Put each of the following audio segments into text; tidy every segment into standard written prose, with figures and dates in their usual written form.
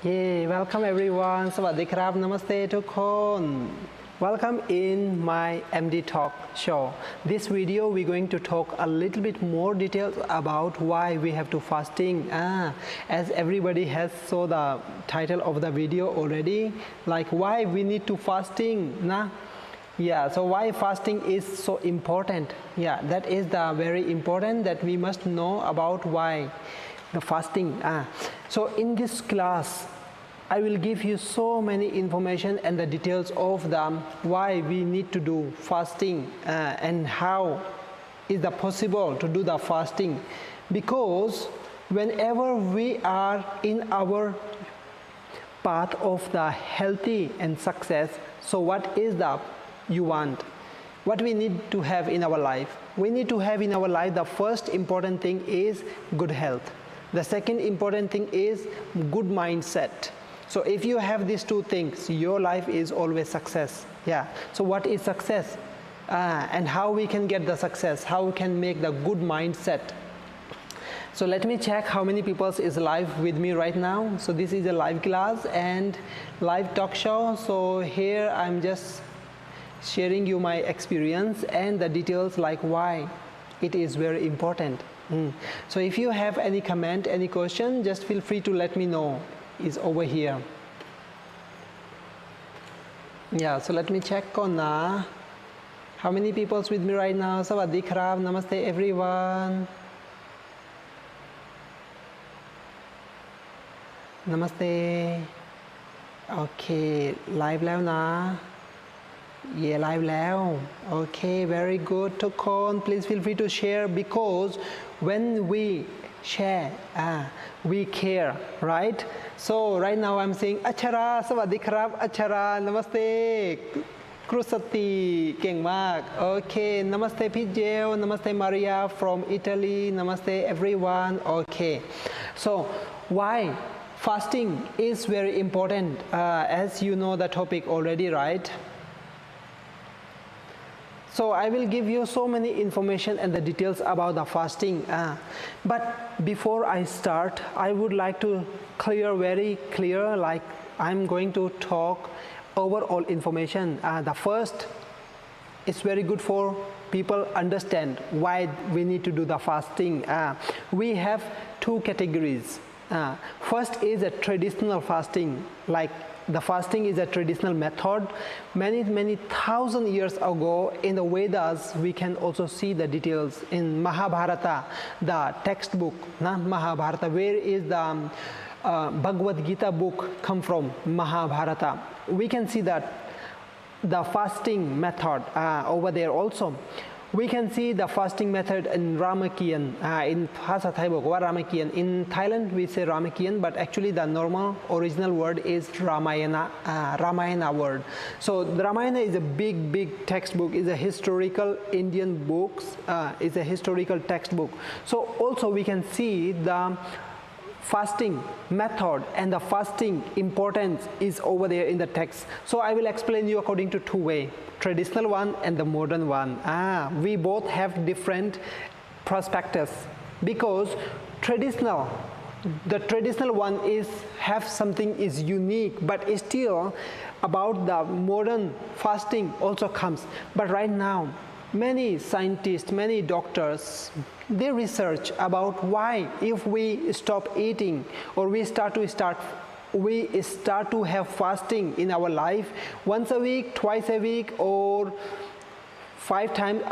Welcome everyone สวัสดีครับ Namaste ทุกคน Welcome in my MD Talk show. This video we're going to talk a little bit more details about why we have to fasting. As everybody has saw the title of the video already, like why we need to fasting, so why fasting is so important. That is the very important that we must know about why the fasting. So in this class I will give you so many information and the details of why we need to do fasting and how is it possible to do the fasting, because whenever we are in our path of the healthy and success, so what is the you want, what we need to have in our life? We need to have in our life, the first important thing is good health. The second important thing is good mindset. So if you have these two things, your life is always success. So what is success? And how we can get the success, how we can make the good mindset. So let me check how many people is live with me right now. So this is a live class and live talk show. So here I'm just sharing you my experience and the details like why it is very important. So if you have any comment, any question, just feel free to let me know. Is over here. So let me check on how many people with me right now. Sawadee krab, namaste everyone. Namaste. Okay, live แล้วนะ live แล้ว Okay, very good ทุกคน please feel free to share, because when we share, we care, right? So right now I'm saying Achara, Sawadee krab, Achara, Namaste, Krusati, เก่งมาก Okay, Namaste Pijel, Namaste Maria from Italy, Namaste everyone. Okay, so why fasting is very important, as you know the topic already, right? So I will give you so many information and the details about the fasting. But before I start, I would like to very clear, like I'm going to talk overall information. The first is very good for people understand why we need to do the fasting. We have two categories. First is a traditional fasting, like the fasting is a traditional method. Many thousand years ago in the Vedas, we can also see the details in Mahabharata, the textbook, Mahabharata. Where is the Bhagavad Gita book come from? Mahabharata. We can see that the fasting method over there also. We can see the fasting method in Ramakian. In Bhasa Thaiบอกว่า Ramakian. In Thailand we say Ramakian, but actually the normal original word is Ramayana. Ramayana word. So the Ramayana is a big textbook. Is a historical Indian books. Is a historical textbook. So also we can see the fasting method and the fasting importance is over there in the text. So I will explain you according to two ways, traditional one and the modern one. We both have different perspectives, because the traditional one is have something is unique, but it's still about the modern fasting also comes. But right now many scientists, many doctors, they research about why if we stop eating or we start to have fasting in our life once a week, twice a week, or 5 times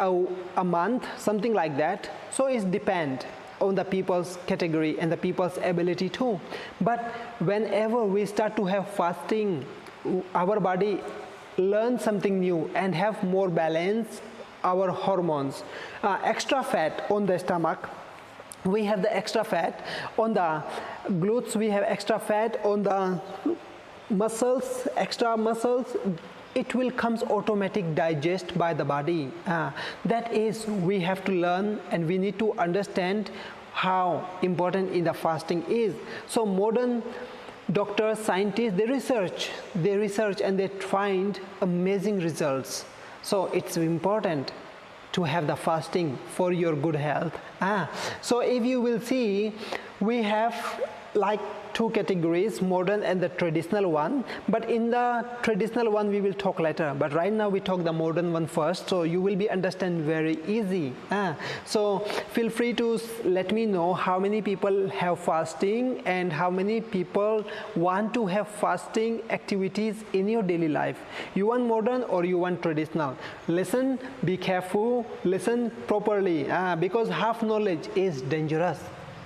a month, something like that. So it depends on the people's category and the people's ability too. But whenever we start to have fasting, our body learns something new and have more balance. Our hormones, extra fat on the stomach, we have the extra fat on the glutes, we have extra fat on the muscles, extra muscles. It will comes automatic digest by the body. That is, we have to learn and we need to understand how important in the fasting is. So modern doctors, scientists, they research and they find amazing results. So it's important to have the fasting for your good health. So if you will see, we have like two categories, modern and the traditional one, but in the traditional one we will talk later, but right now we talk the modern one first, so you will be understand very easy. So feel free to let me know how many people have fasting and how many people want to have fasting activities in your daily life. You want modern or you want traditional? Listen, be careful, listen properly, because half knowledge is dangerous.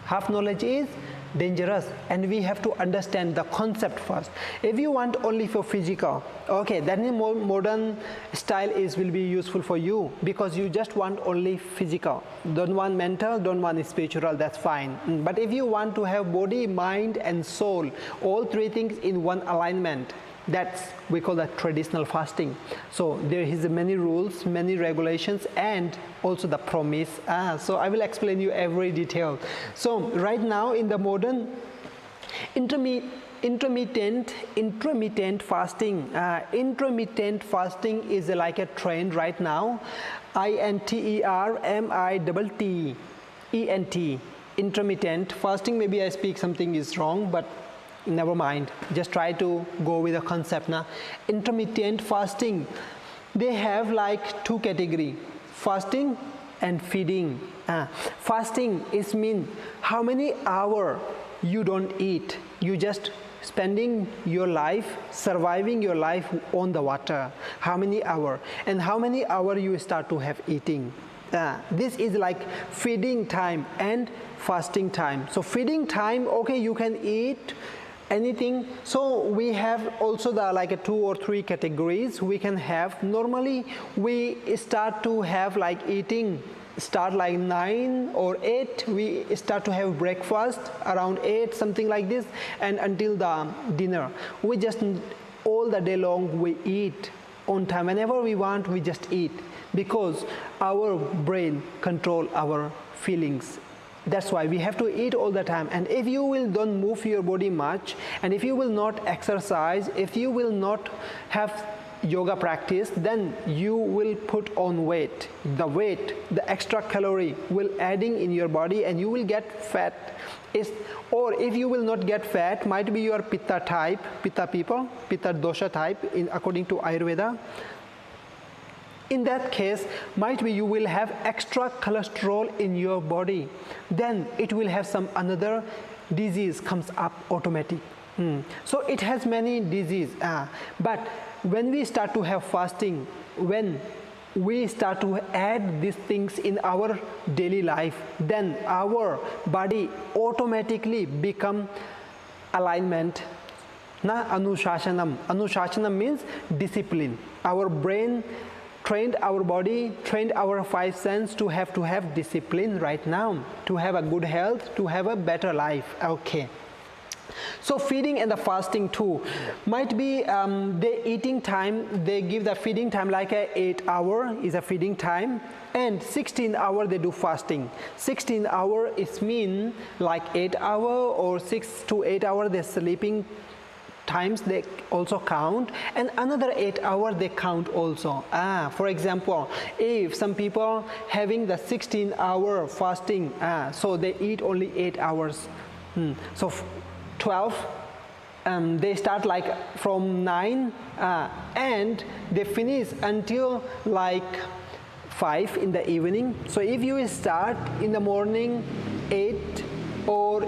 Half knowledge is dangerous, and we have to understand the concept first. If you want only for physical, okay, then the modern style will be useful for you, because you just want only physical, don't want mental, don't want spiritual, that's fine. But if you want to have body, mind and soul, all three things in one alignment, that's we call that traditional fasting. So there is many rules, many regulations, and also the promise. So I will explain you every detail. So right now in the modern intermittent fasting, intermittent fasting is like a trend right now. intermittent, intermittent fasting. Maybe I speak something is wrong, but never mind, just try to go with the concept now. Intermittent fasting, they have like two categories, fasting and feeding. Fasting is mean how many hours you don't eat, you just spending your life, surviving your life on the water, how many hours, and how many hours you start to have eating. This is like feeding time and fasting time. So feeding time, okay, you can eat anything. So we have also the like a 2 or 3 categories we can have. Normally we start to have like eating, start like 9 or 8, we start to have breakfast around 8, something like this, and until the dinner we just all the day long we eat on time. Whenever we want we just eat, because our brain control our feelings. That's why we have to eat all the time. And if you will don't move your body much, and if you will not exercise, if you will not have yoga practice, then you will put on weight. The weight, the extra calorie will adding in your body, and you will get fat. Or if you will not get fat, might be your pitta type, pitta people, pitta dosha type according to Ayurveda. In that case, might be you will have extra cholesterol in your body. Then it will have some another disease comes up automatic. So it has many disease. But when we start to have fasting, when we start to add these things in our daily life, then our body automatically become alignment. Anushashanam. Anushashanam means discipline. Our brain trained our body, trained our 5 senses to have discipline right now, to have a good health, to have a better life. Okay. So feeding and the fasting too, might be the eating time, they give the feeding time like a 8 hour is a feeding time, and 16 hour they do fasting. 16 hour is mean like 8 hour or 6 to 8 hour they sleeping times they also count, and another 8 hours they count also. For example, if some people having the 16-hour fasting, so they eat only 8 hours. So 12, they start like from 9 and they finish until like 5 in the evening. So if you start in the morning 8 or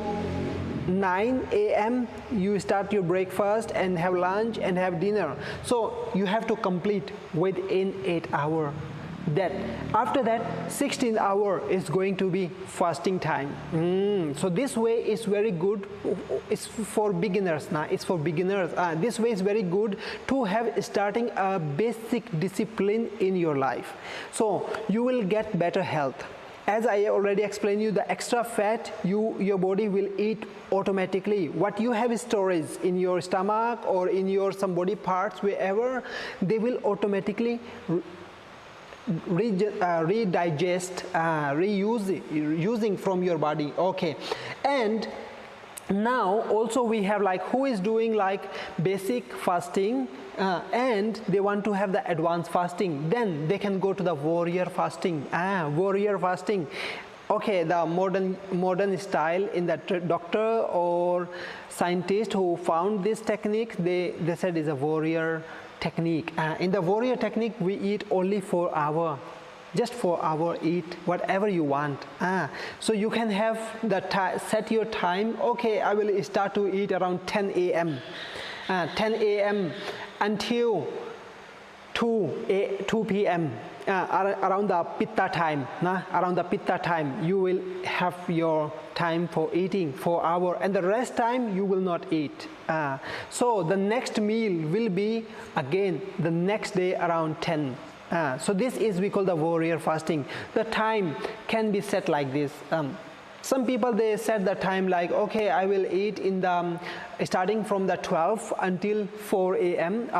9 a.m. you start your breakfast and have lunch and have dinner. So you have to complete within 8 hours. That after that 16 hours is going to be fasting time. So this way is very good. It's for beginners now. It's for beginners. This way is very good to have starting a basic discipline in your life. So you will get better health. As I already explained you, the extra fat your body will eat automatically. What you have storage in your stomach or in your some body parts, wherever, they will automatically redigest, using from your body. Okay. And now also we have like who is doing like basic fasting and they want to have the advanced fasting, then they can go to the warrior fasting. Warrior fasting, okay, the modern style in the doctor or scientist who found this technique, they said is a warrior technique. In the warrior technique, we eat only 4 hours. Just 4 hours, eat whatever you want. So you can have the set your time. Okay, I will start to eat around 10 a.m. 10 a.m. until 2 p.m. Around the pitta time. Around the pitta time, you will have your time for eating 4 hours, and the rest time you will not eat. So the next meal will be again the next day around 10. So this is we call the warrior fasting. The time can be set like this. Some people, they set the time like, okay, I will eat in the starting from the 12 until 4 a.m.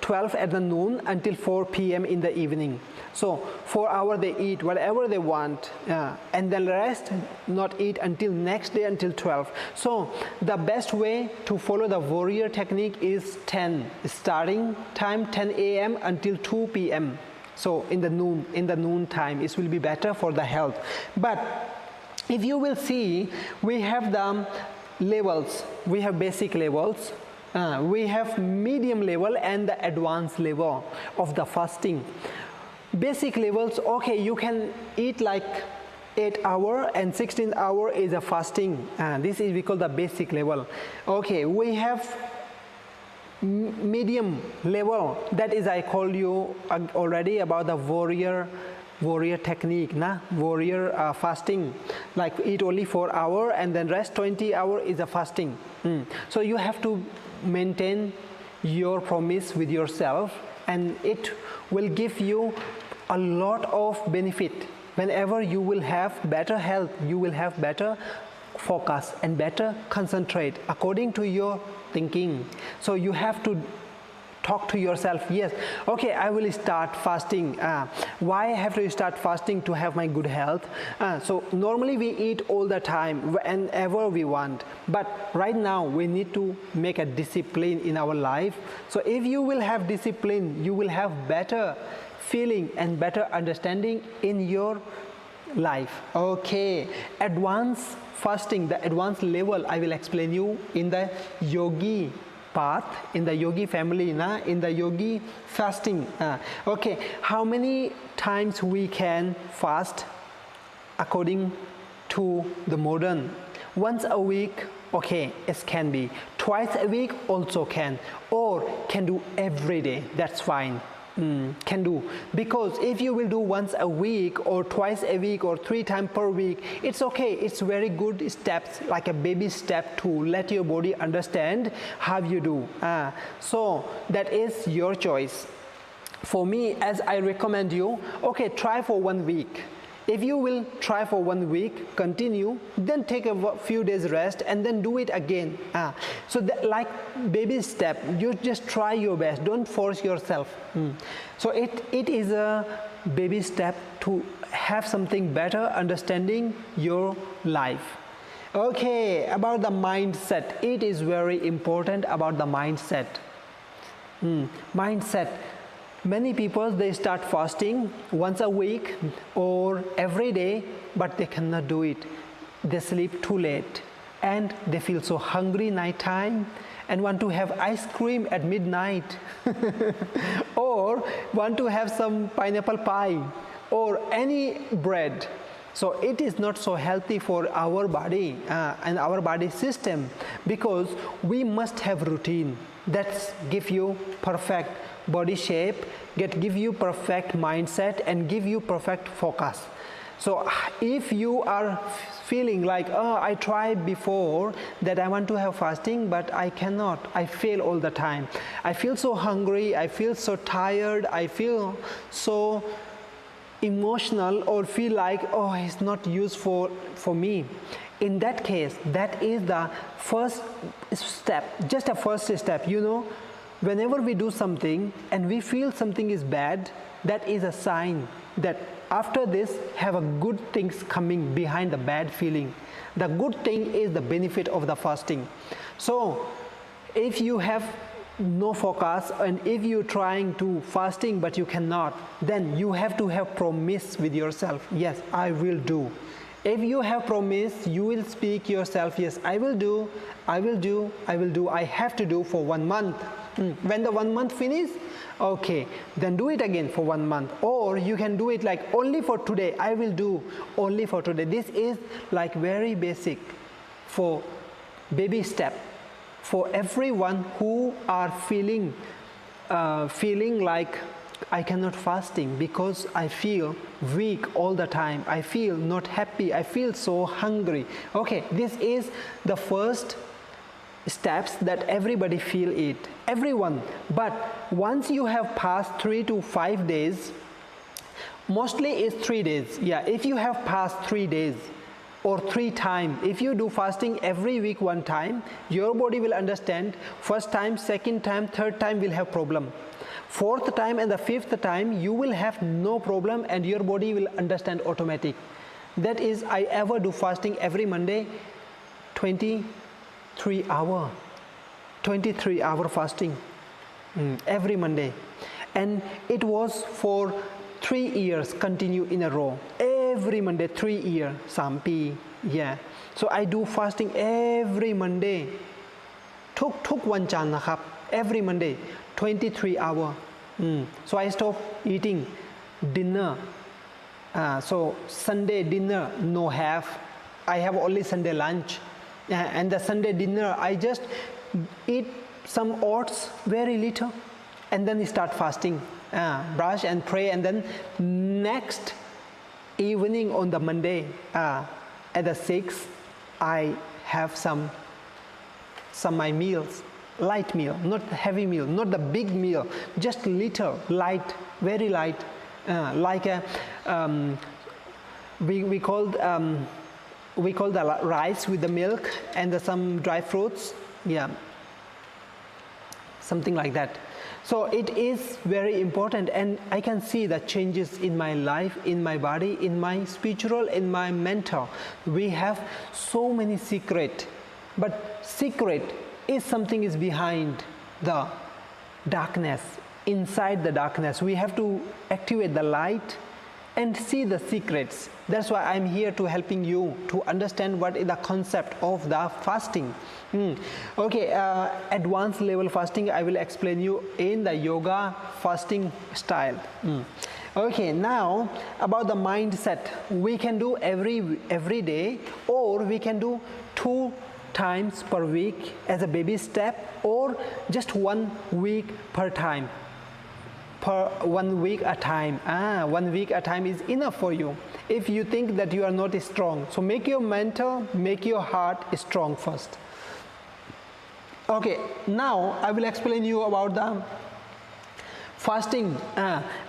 12 at the noon until 4 p.m. in the evening. So 4 hours they eat whatever they want, and then rest not eat until next day until 12. So the best way to follow the warrior technique is 10, starting time 10 a.m. until 2 p.m. So in the noon time, it will be better for the health. But if you will see, we have the levels. We have basic levels. We have medium level and the advanced level of the fasting. Basic levels, okay, you can eat like 8 hours and 16 hours is a fasting. This is we call the basic level. Okay, we have medium level. That is, I called you already about the warrior technique, warrior fasting, like eat only 4 hours and then rest 20 hours is a fasting. So you have to maintain your promise with yourself, and it will give you a lot of benefit. Whenever you will have better health, you will have better focus and better concentrate according to your thinking. So you have to talk to yourself, yes, okay, I will start fasting. Why I have to start fasting? To have my good health. So normally we eat all the time, whenever we want. But right now we need to make a discipline in our life. So if you will have discipline, you will have better feeling and better understanding in your life. Okay, advanced fasting, the advanced level, I will explain you in the yogi path, in the yogi family, in the yogi fasting. Okay, how many times we can fast according to the modern? Once a week, okay, it can be. Twice a week also can, or can do every day, that's fine. Can do, because if you will do once a week or twice a week or 3 times per week, it's okay. It's very good steps, like a baby step to let your body understand how you do. So that is your choice. For me, as I recommend you, okay, try for 1 week. If you will try for 1 week, continue, then take a few days rest and then do it again. So that, like baby step, you just try your best, don't force yourself. So it is a baby step to have something better understanding your life. Okay, about the mindset, it is very important about the mindset. Mindset. Many people, they start fasting once a week or every day, but they cannot do it. They sleep too late and they feel so hungry night time and want to have ice cream at midnight or want to have some pineapple pie or any bread. So it is not so healthy for our body and our body system, because we must have routine that give you perfect body shape, give you perfect mindset and give you perfect focus. So if you are feeling like, oh, I tried before that I want to have fasting, but I cannot, I fail all the time, I feel so hungry, I feel so tired, I feel so emotional, or feel like, oh, it's not useful for me. In that case, that is the first step, just a first step, Whenever we do something and we feel something is bad, that is a sign that after this, have a good things coming behind the bad feeling. The good thing is the benefit of the fasting. So if you have no focus, and if you're trying to fasting but you cannot, then you have to have promise with yourself. Yes, I will do. If you have promise, you will speak yourself, yes, I will do, I will do, I will do, I have to do for 1 month. When the 1 month finish, okay, then do it again for 1 month. Or you can do it like only for today, I will do only for today. This is like very basic for baby step for everyone who are feeling like I cannot fasting because I feel weak all the time, I feel not happy, I feel so hungry. Okay, this is the first steps that everybody feel it, everyone. But once you have passed 3 to 5 days, mostly it's 3 days. Yeah, if you have passed 3 days or 3 times, if you do fasting every week 1 time, your body will understand. First time, second time, third time will have problem. 4th time and the 5th time you will have no problem, and your body will understand automatic. That is, I ever do fasting every Monday, 23 hour fasting every Monday, and it was for 3 years continue in a row, every Monday 3 years, 3 ปี yeah. So I do fasting every Monday ทุกวันจันทร์นะครับ every Monday 23 hour. So I stop eating dinner. So Sunday dinner no have, I have only Sunday lunch, and the Sunday dinner I just eat some oats, very little, and then start fasting, brush and pray, and then next evening on the Monday at the 6 I have some my meals, light meal, not heavy meal, not the big meal, just little light, very light, like a we call the rice with the milk and some dry fruits, yeah, something like that. So it is very important, and I can see the changes in my life, in my body, in my spiritual, in my mental. We have so many secret, but secret is something is behind the darkness, inside the darkness. We have to activate the light and see the secrets. That's why I'm here to helping you to understand what is the concept of the fasting. Okay, advanced level fasting I will explain you in the yoga fasting style. Okay, now about the mindset, we can do every day, or we can do 2 times per week as a baby step, or just 1 week per time, per 1 week a time. 1 week a time is enough for you if you think that you are not strong. So make your mental, make your heart strong first. Okay, now I will explain you about the fasting.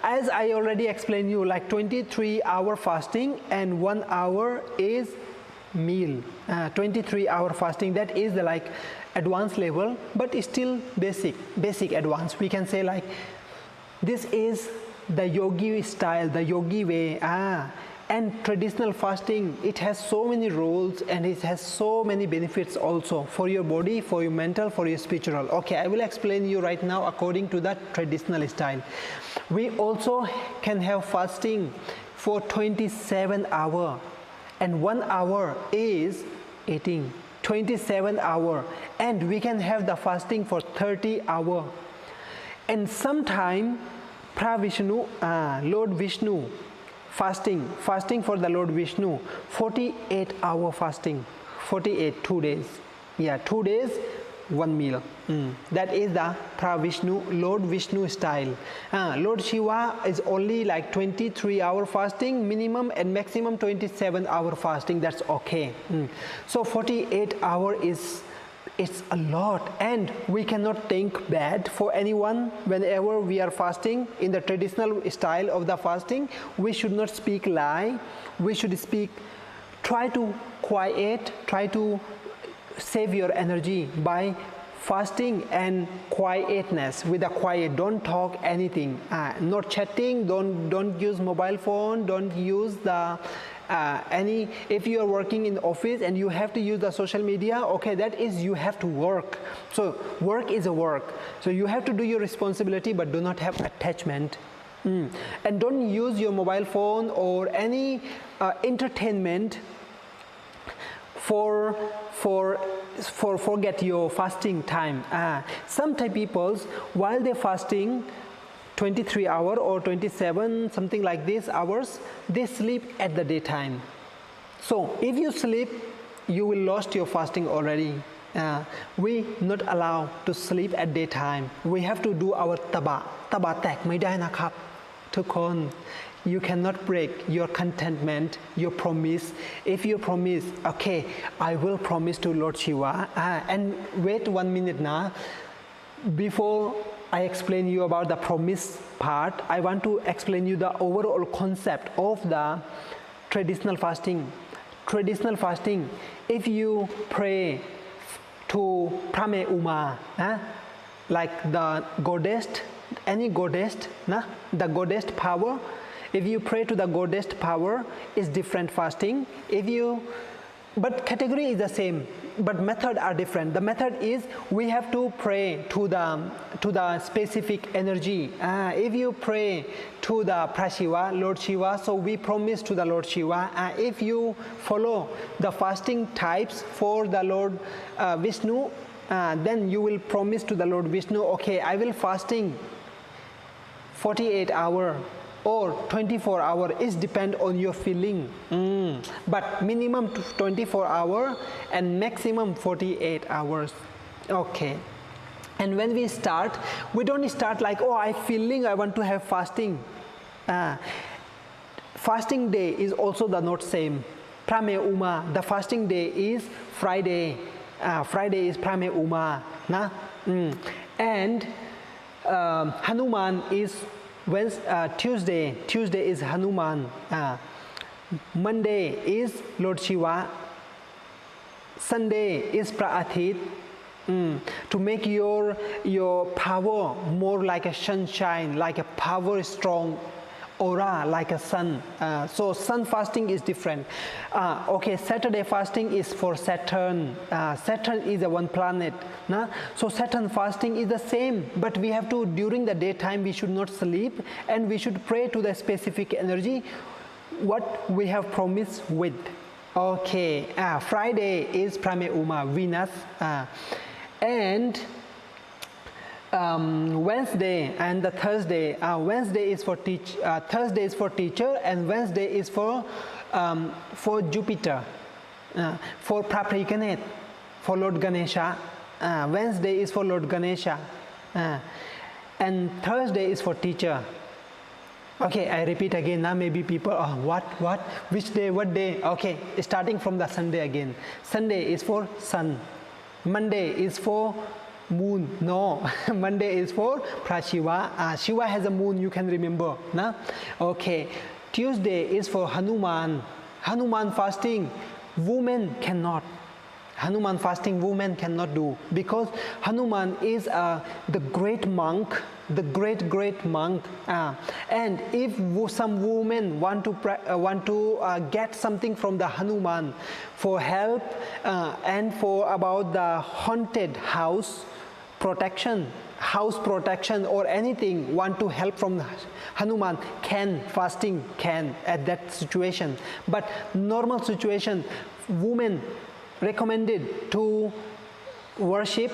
As I already explained you, like 23-hour fasting and 1 hour is meal. 23-hour fasting, that is the like advanced level, but it's still basic advanced. We can say like this is the yogi style, the yogi way. And traditional fasting, it has so many rules and it has so many benefits also for your body, for your mental, for your spiritual. Okay, I will explain you right now according to that traditional style. We also can have fasting for 27 hours, and 1 hour is eating. 27 hours, and we can have the fasting for 30 hours. And sometime Lord Vishnu fasting for the Lord Vishnu, 48-hour fasting, 48, 2 days. Yeah, 2 days, 1 meal. That is the Lord Vishnu style. Lord Shiva is only like 23-hour fasting minimum, and maximum 27-hour fasting. That's okay. So 48 hour it's a lot, and we cannot think bad for anyone. Whenever we are fasting in the traditional style of the fasting, we should not speak lie. We should speak, try to quiet, try to save your energy by fasting and quietness. With a quiet, don't talk anything, not chatting, don't use mobile phone, don't use the if you are working in the office and you have to use the social media, okay, that is you have to work. So work is a work. So you have to do your responsibility, but do not have attachment. And don't use your mobile phone or any entertainment for forget your fasting time. Sometimes people, while they're fasting 23 hours or 27, something like this hours, they sleep at the daytime. So if you sleep, you will lost your fasting already. We not allow to sleep at daytime. We have to do our taba. Taba แตกไม่ได้นะครับ ทุกคน you cannot break your contentment, your promise. If you promise, okay, I will promise to Lord Shiva. And wait 1 minute now. Before I explain you about the promise part, I want to explain you the overall concept of the traditional fasting. Traditional fasting, if you pray to Prame Uma, like the goddess, any goddess, the goddess power, if you pray to the goddess power, is different fasting. But category is the same, but method are different. The method is we have to pray to the specific energy. If you pray to the Prashiva, Lord Shiva, so we promise to the Lord Shiva. If you follow the fasting types for the Lord Vishnu, then you will promise to the Lord Vishnu, okay, I will fasting 48 hours or 24 hours. It depends on your feeling. But minimum 24 hours and maximum 48 hours. Okay. And when we start, we don't start like, oh, I feeling I want to have fasting. Fasting day is also the not same. Prame Uma, the fasting day is Friday. Friday is Prame Uma. And Hanuman is Tuesday. Tuesday is Hanuman. Monday is Lord Shiva. Sunday is Praathit. To make your power more like a sunshine, like a power strong aura, like a sun. So sun fasting is different. Okay, Saturday fasting is for Saturn. Saturn is a one planet. So Saturn fasting is the same, but we have to, during the daytime, we should not sleep and we should pray to the specific energy what we have promised with. Okay, Friday is Prame Uma, Venus. And Wednesday and the Thursday. Wednesday is for Thursday is for teacher, and Wednesday is for Jupiter, for Praprikanet, for Lord Ganesha. Wednesday is for Lord Ganesha, and Thursday is for teacher. Okay, I repeat again. Now maybe people, what, which day, what day? Okay, starting from the Sunday again. Sunday is for sun. Monday is for moon. No, Monday is for Prashiva. Shiva has a moon, you can remember. Okay, Tuesday is for Hanuman. Hanuman fasting, women cannot. Hanuman fasting, women cannot do, because Hanuman is the great monk, the great monk. And if some women want to get something from the Hanuman for help and for about the haunted house protection, or anything, want to help from Hanuman, fasting can at that situation. But normal situation, women recommended to worship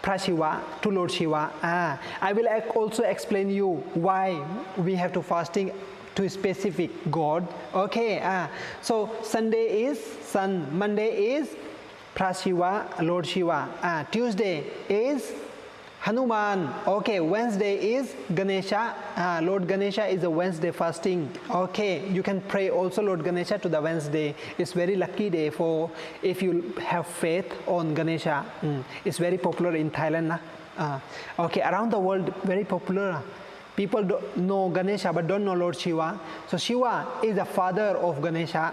Prashiva, to Lord Shiva. I will also explain you why we have to fasting to a specific God. Okay, so Sunday is sun, Monday is Prashiva, Lord Shiva. Tuesday is Hanuman. Okay, Wednesday is Ganesha. Lord Ganesha is a Wednesday fasting. Okay, you can pray also Lord Ganesha to the Wednesday. It's very lucky day for if you have faith on Ganesha. It's very popular in Thailand. Okay, around the world very popular. People don't know Ganesha but don't know Lord Shiva. So Shiva is the father of Ganesha,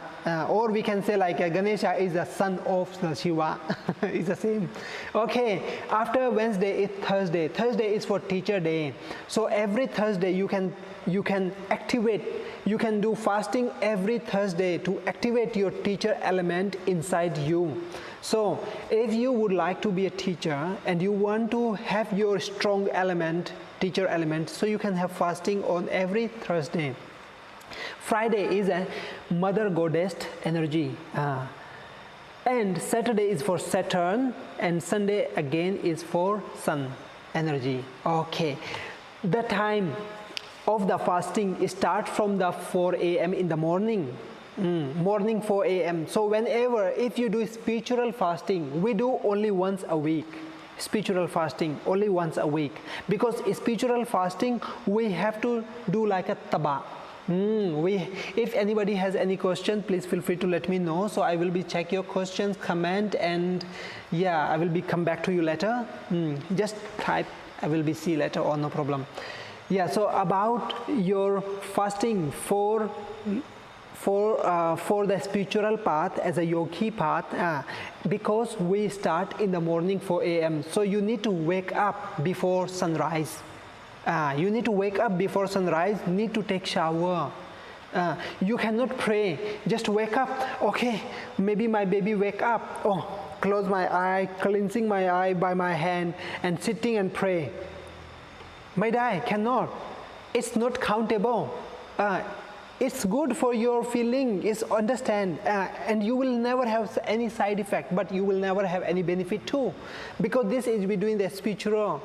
or we can say like Ganesha is the son of the Shiva. It's the same. Okay, after Wednesday is Thursday. Thursday is for teacher day. So every Thursday you can you can activate, you can do fasting every Thursday to activate your teacher element inside you. So if you would like to be a teacher and you want to have your strong element, teacher element, so you can have fasting on every Thursday. Friday is a mother goddess energy. And Saturday is for Saturn, and Sunday again is for sun energy. Okay. The time of the fasting start from the 4 a.m. in the morning. Morning 4 a.m. So whenever, if you do spiritual fasting, we do only once a week. Spiritual fasting only once a week, because spiritual fasting we have to do like a taba. If anybody has any question, please feel free to let me know. So I will be check your questions, comment, and yeah, I will be come back to you later. Just type, I will be see later on, no problem. Yeah, so about your fasting for the spiritual path as a yogi path, because we start in the morning 4 a.m. So you need to wake up before sunrise. You need to wake up before sunrise, need to take shower. You cannot pray, just wake up. Okay, maybe my baby wake up. Oh, close my eye, cleansing my eye by my hand and sitting and pray. My die cannot. It's not countable. It's good for your feeling, is understand, and you will never have any side effect, but you will never have any benefit too, because this is we doing the spiritual.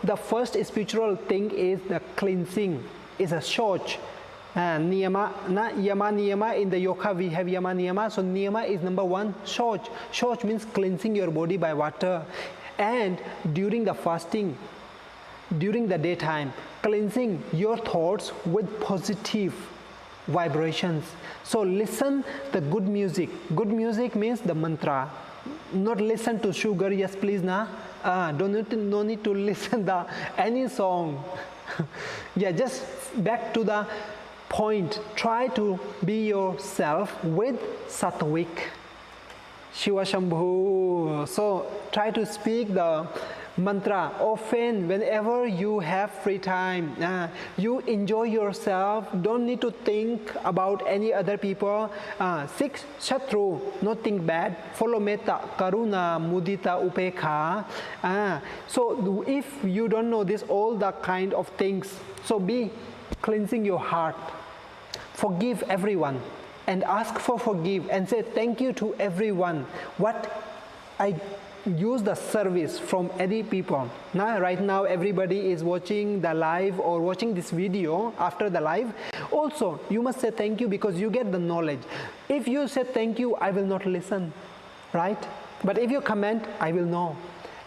The first spiritual thing is the cleansing, is a shoch. Niyama, yama niyama, in the yoga we have yama niyama, so niyama is number one, shoch. Shoch means cleansing your body by water, and during the fasting, during the daytime, cleansing your thoughts with positive vibrations. So listen the good music. Good music means the mantra. Not listen to sugar, yes please na. No need to listen the any song. Yeah, just back to the point. Try to be yourself with sattvic. Shiva Shambhu. So try to speak the mantra often whenever you have free time. You enjoy yourself, don't need to think about any other people. 6 Shatru, not think bad. Follow metta, karuna, mudita, upekha. So if you don't know this, all the kind of things, so be cleansing your heart. Forgive everyone and ask for forgive and say thank you to everyone. What I use the service from any people. Now, right now everybody is watching the live or watching this video after the live. Also, you must say thank you because you get the knowledge. If you say thank you, I will not listen, right? But if you comment, I will know.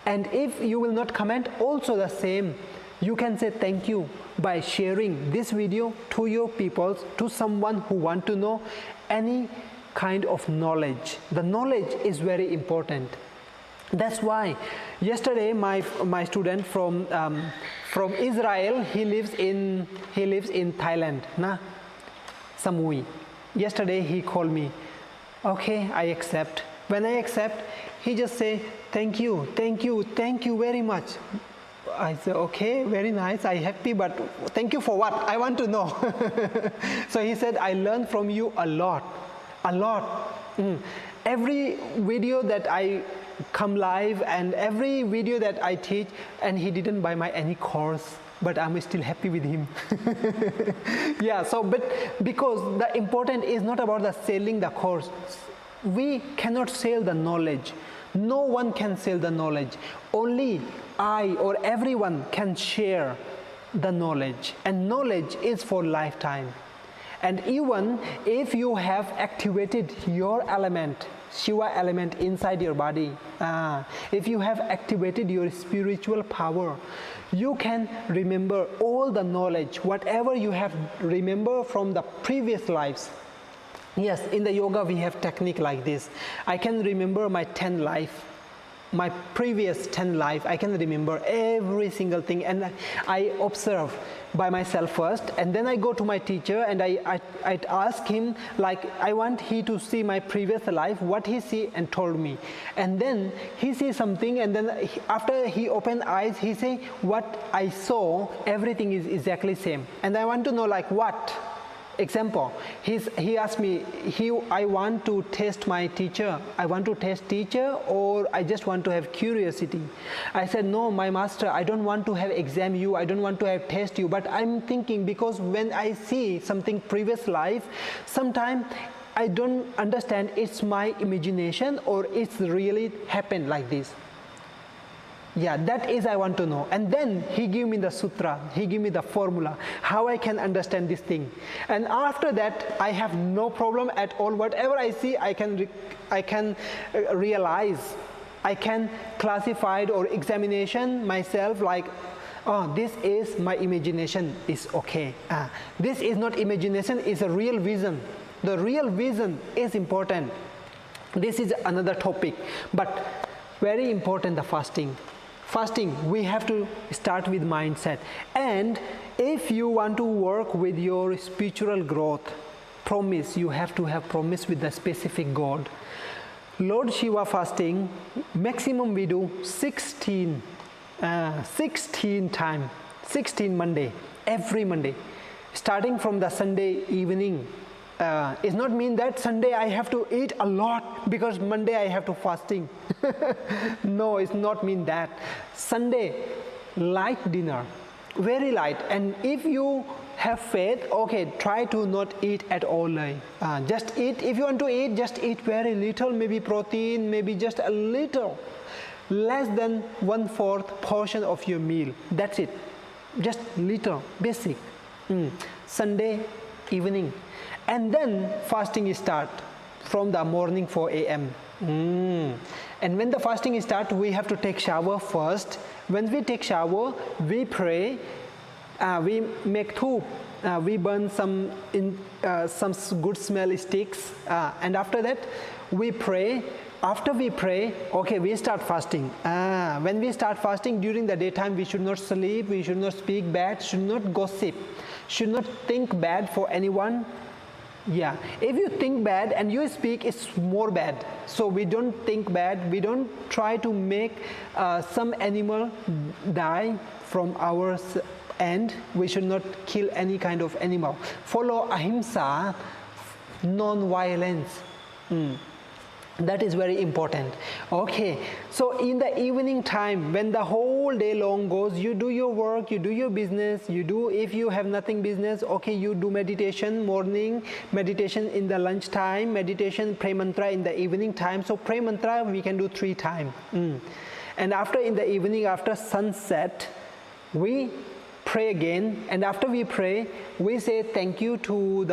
And if you will not comment, also the same. You can say thank you by sharing this video to your people, to someone who want to know any kind of knowledge. The knowledge is very important. That's why yesterday my student from Israel, he lives in Thailand, Samui. Yesterday he called me. Okay, I accept. When I accept, he just say thank you very much. I said okay, very nice, I happy, but thank you for what? I want to know. So he said, I learned from you a lot. Every video that I come live and every video that I teach, and he didn't buy my any course, but I'm still happy with him. Yeah, so but because the important is not about the selling the course. We cannot sell the knowledge. No one can sell the knowledge. Only I or everyone can share the knowledge, and knowledge is for lifetime. And even if you have activated your element, Shiva element inside your body, if you have activated your spiritual power, you can remember all the knowledge, whatever you have remember from the previous lives. Yes, in the yoga we have technique like this. I can remember my 10 life. my previous 10 life. I can remember every single thing, and I observe by myself first, and then I go to my teacher and I ask him, like, I want he to see my previous life, what he see, and told me. And then he sees something, and then after he opened eyes, he say, what I saw, everything is exactly same. And I want to know, like, what? Example, he asked me, I want to test my teacher. I want to test teacher, or I just want to have curiosity. I said, no, my master, I don't want to have exam you. I don't want to have test you. But I'm thinking, because when I see something previous life, sometimes I don't understand it's my imagination or it's really happened like this. Yeah, that is I want to know. And then he gave me the sutra, he gave me the formula, how I can understand this thing. And after that, I have no problem at all. Whatever I see, I can realize, I can classify it or examination myself, like, oh, this is my imagination, is okay. This is not imagination, it's a real vision. The real vision is important. This is another topic, but very important, the fasting. Fasting, we have to start with mindset. And if you want to work with your spiritual growth, promise, you have to have promise with the specific God. Lord Shiva fasting, maximum we do 16 times, 16 Monday, every Monday, starting from the Sunday evening. It not mean that Sunday I have to eat a lot because Monday I have to fasting. No, it's not mean that. Sunday, light dinner, very light. And if you have faith, okay, try to not eat at all. Just eat, if you want to eat, just eat very little, maybe protein, maybe just a little, less than 1/4 portion of your meal. That's it, just little, basic. Sunday evening. And then fasting is start from the morning 4 a.m. And when the fasting is start, we have to take shower first. When we take shower, we pray, we make thup, we burn some good smell sticks, and after that we pray. After we pray, okay, we start fasting. When we start fasting, during the daytime, we should not sleep, we should not speak bad, should not gossip, should not think bad for anyone. Yeah, if you think bad and you speak, it's more bad. So we don't think bad, we don't try to make some animal die from our end. We should not kill any kind of animal. Follow ahimsa, non-violence. That is very important. Okay, so in the evening time, when the whole day long goes, you do your work, you do your business, you do, if you have nothing business, okay, you do meditation morning, meditation in the lunch time, meditation, pray mantra in the evening time. So pray mantra we can do 3 times. And after, in the evening, after sunset, we pray again. And after we pray, we say thank you to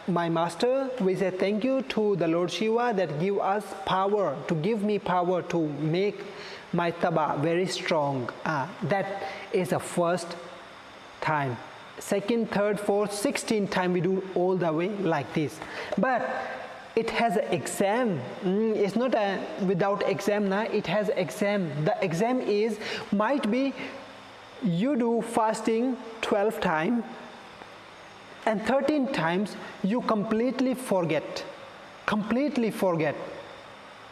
my master. We say thank you to the Lord Shiva that give us power, to give me power to make my taba very strong. That is the first time. Second, third, fourth, 16th time we do all the way like this. But it has an exam. It's not without exam. It has exam. The exam is, might be you do fasting 12 times, and 13 times you completely forget.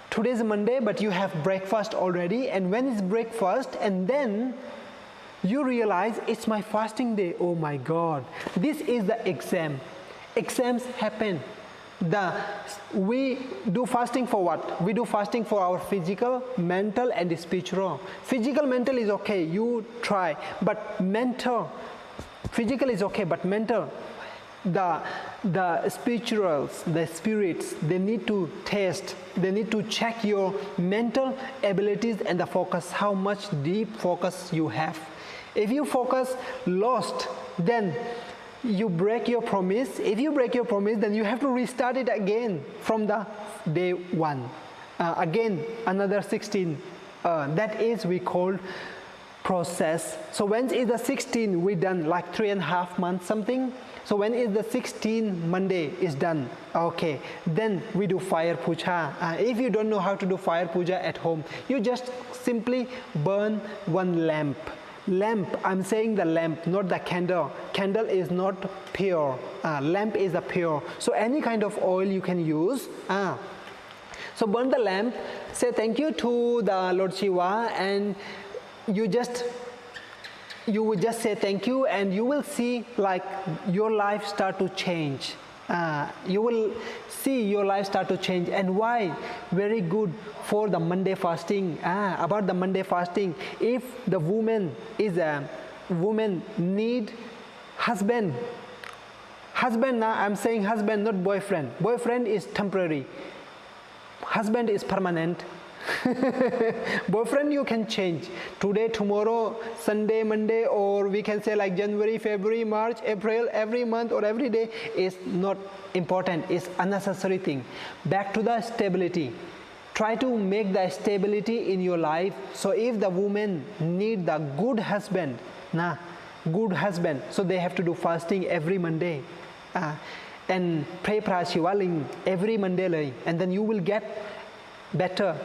Today's Monday, but you have breakfast already, and when is breakfast, and then you realize it's my fasting day. Oh my God, this is the exam. Exams happen. We do fasting for what? We do fasting for our physical, mental, and spiritual. Physical, mental is okay, you try, but mental, physical is okay, but mental, the spirituals, the spirits, they need to test, they need to check your mental abilities and the focus, how much deep focus you have. If you focus lost, then you break your promise. If you break your promise, then you have to restart it again from the day 1. Again, another 16. That is we call process. So when is the 16 we done, like 3.5 months something. So when is the 16 Monday is done, okay, then we do fire puja. If you don't know how to do fire puja at home, you just simply burn one lamp. I'm saying the lamp, not the candle. Candle is not pure, lamp is a pure. So any kind of oil you can use. So burn the lamp, say thank you to the Lord Shiva, and you will just say thank you, and you will see like your life start to change. You will see your life start to change. And why? Very good for the Monday fasting. About the Monday fasting, if the woman need husband, now I'm saying husband, not boyfriend. Boyfriend is temporary, husband is permanent. Boyfriend you can change today, tomorrow, Sunday, Monday, or we can say like January, February, March, April, every month or every day is not important, it's unnecessary thing. Back to the stability. Try to make the stability in your life. So if the woman need the good husband, so they have to do fasting every Monday, and pray Prashivaling every Monday, and then you will get better.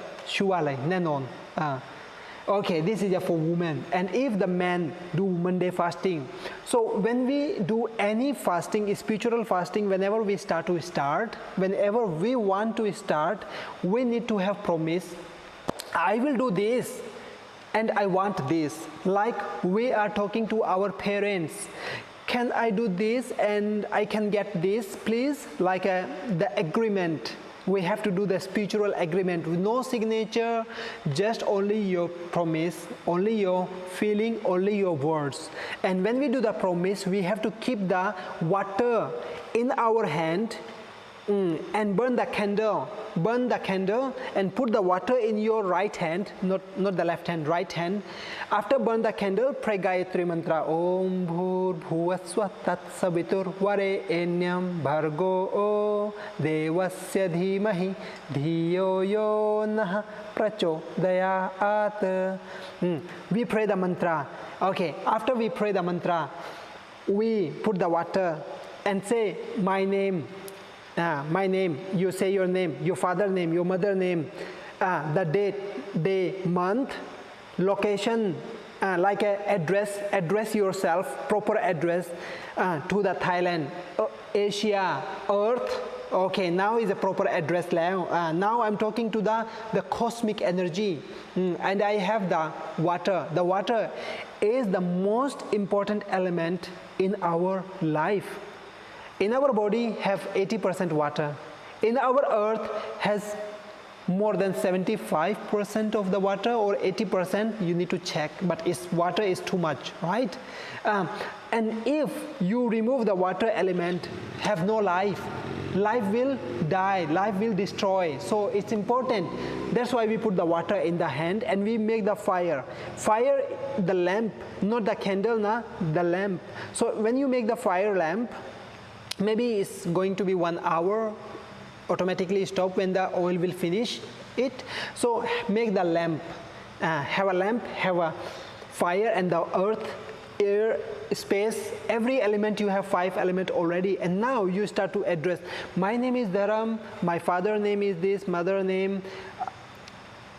Okay, this is for women. And if the man do Monday fasting, so when we do any fasting, spiritual fasting, whenever we whenever we want to start, we need to have promise. I will do this and I want this. Like we are talking to our parents, can I do this and I can get this, please? Like the agreement. We have to do the spiritual agreement with no signature, just only your promise, only your feeling, only your words. And when we do the promise, we have to keep the water in our hand and burn the candle and put the water in your right hand, not the left hand, right hand. After burn the candle, pray Gayatri mantra. Om Bhur Bhuvaswa Tat Savitur Varenyam Bhargo Devasya Dhimahi Dhiyo Yo Nah Prachodayat. We pray the mantra. Okay, after we pray the mantra, we put the water and say my name. My name, you say your name, your father name, your mother name, the date, day, month, location, like a address yourself, proper address to the Thailand, Asia, Earth. Okay, now is a proper address now. Now I'm talking to the cosmic energy, and I have the water. The water is the most important element in our life. In our body have 80% water. In our earth has more than 75% of the water, or 80%, you need to check, but water is too much, right? And if you remove the water element, have no life. Life will die, life will destroy. So it's important. That's why we put the water in the hand and we make the fire. Fire, the lamp, not the candle, the lamp. So when you make the fire lamp, maybe it's going to be 1 hour, automatically stop when the oil will finish it. So make the lamp, have a fire and the earth, air, space, every element. You have 5 elements already, and now you start to address. My name is Dharm, my father name is this, mother name,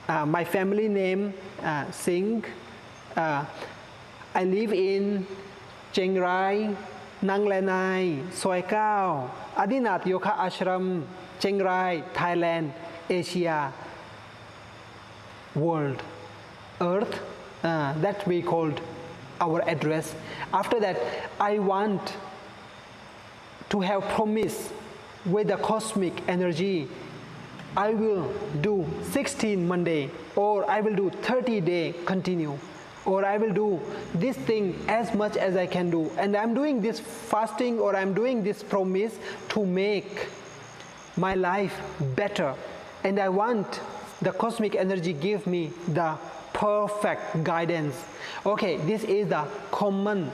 my family name, Singh, I live in Chiang Rai, Nang Lenai, Soi Kao, Adinath Yoga Ashram, Chiang Rai, Thailand, Asia, world, earth, that we called our address. After that, I want to have promise with the cosmic energy. I will do 16 Monday, or I will do 30 day continue, or I will do this thing as much as I can do. And I'm doing this fasting, or I'm doing this promise to make my life better. And I want the cosmic energy give me the perfect guidance. Okay, this is the common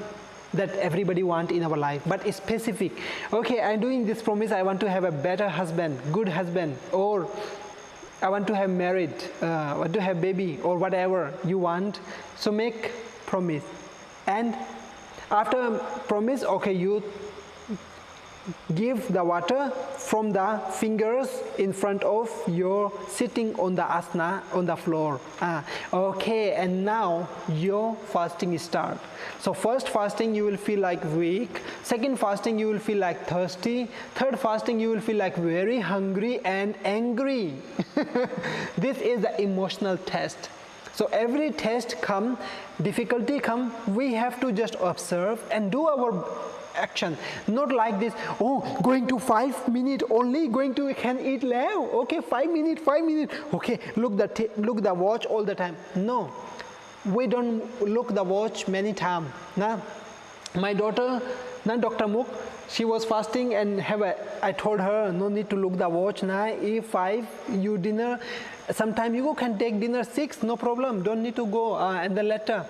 that everybody want in our life, but it's specific. Okay, I'm doing this promise, I want to have a better husband, good husband, or I want to have married, I want to have baby, or whatever you want. So make promise. And after promise, okay, you give the water from the fingers in front of your sitting on the asana on the floor. Okay, and now your fasting start. So first fasting you will feel like weak, second fasting you will feel like thirsty, third fasting you will feel like very hungry and angry. This is the emotional test. So every test come, difficulty come, we have to just observe and do our action. Not like this, oh, going to 5 minutes only, going to can eat now. Okay, 5 minutes, 5 minutes. Okay, look the watch all the time. No, we don't look the watch many times. Nah, my daughter, Dr. Muk, she was fasting and I told her no need to look the watch now. If 5 you dinner, sometime you can take dinner 6, no problem. Don't need to go. And then later,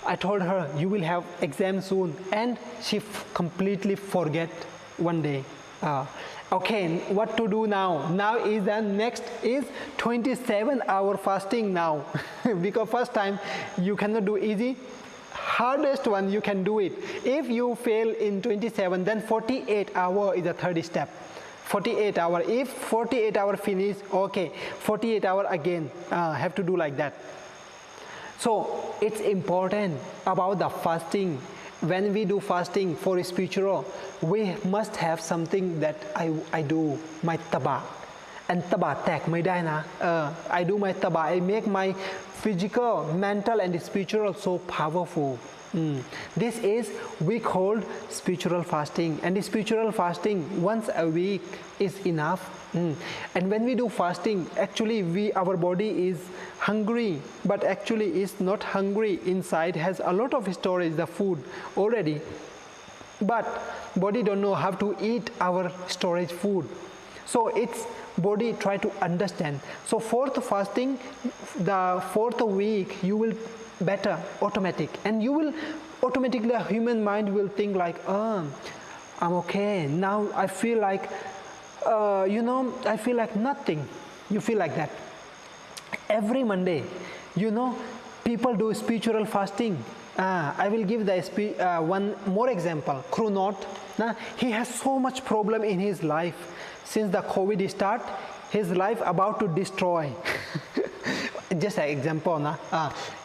I told her you will have exam soon, and she completely forget one day. Okay, what to do now? Now is the next is 27-hour fasting now, because first time you cannot do easy. Hardest one you can do it. If you fail in 27, then 48 hour is the third step. 48 hour. If 48 hour finish, okay, 48 hour again. Have to do like that. So it's important about the fasting. When we do fasting for spiritual, we must have something that I do my taba. And taba tek mai dai na. I do my taba. I make my physical, mental, and spiritual so powerful. This is we call spiritual fasting, and the spiritual fasting once a week is enough. And when we do fasting, actually our body is hungry, but actually is not hungry. Inside has a lot of storage, the food already, but body don't know how to eat our storage food. So its body try to understand. So fourth fasting, the fourth week, you will better automatic, and you will automatically, the human mind will think like, I'm okay now. I feel like I feel like nothing. You feel like that. Every Monday, people do spiritual fasting. I will give the one more example. Krunot, he has so much problem in his life. Since the COVID start, his life about to destroy. Just an example.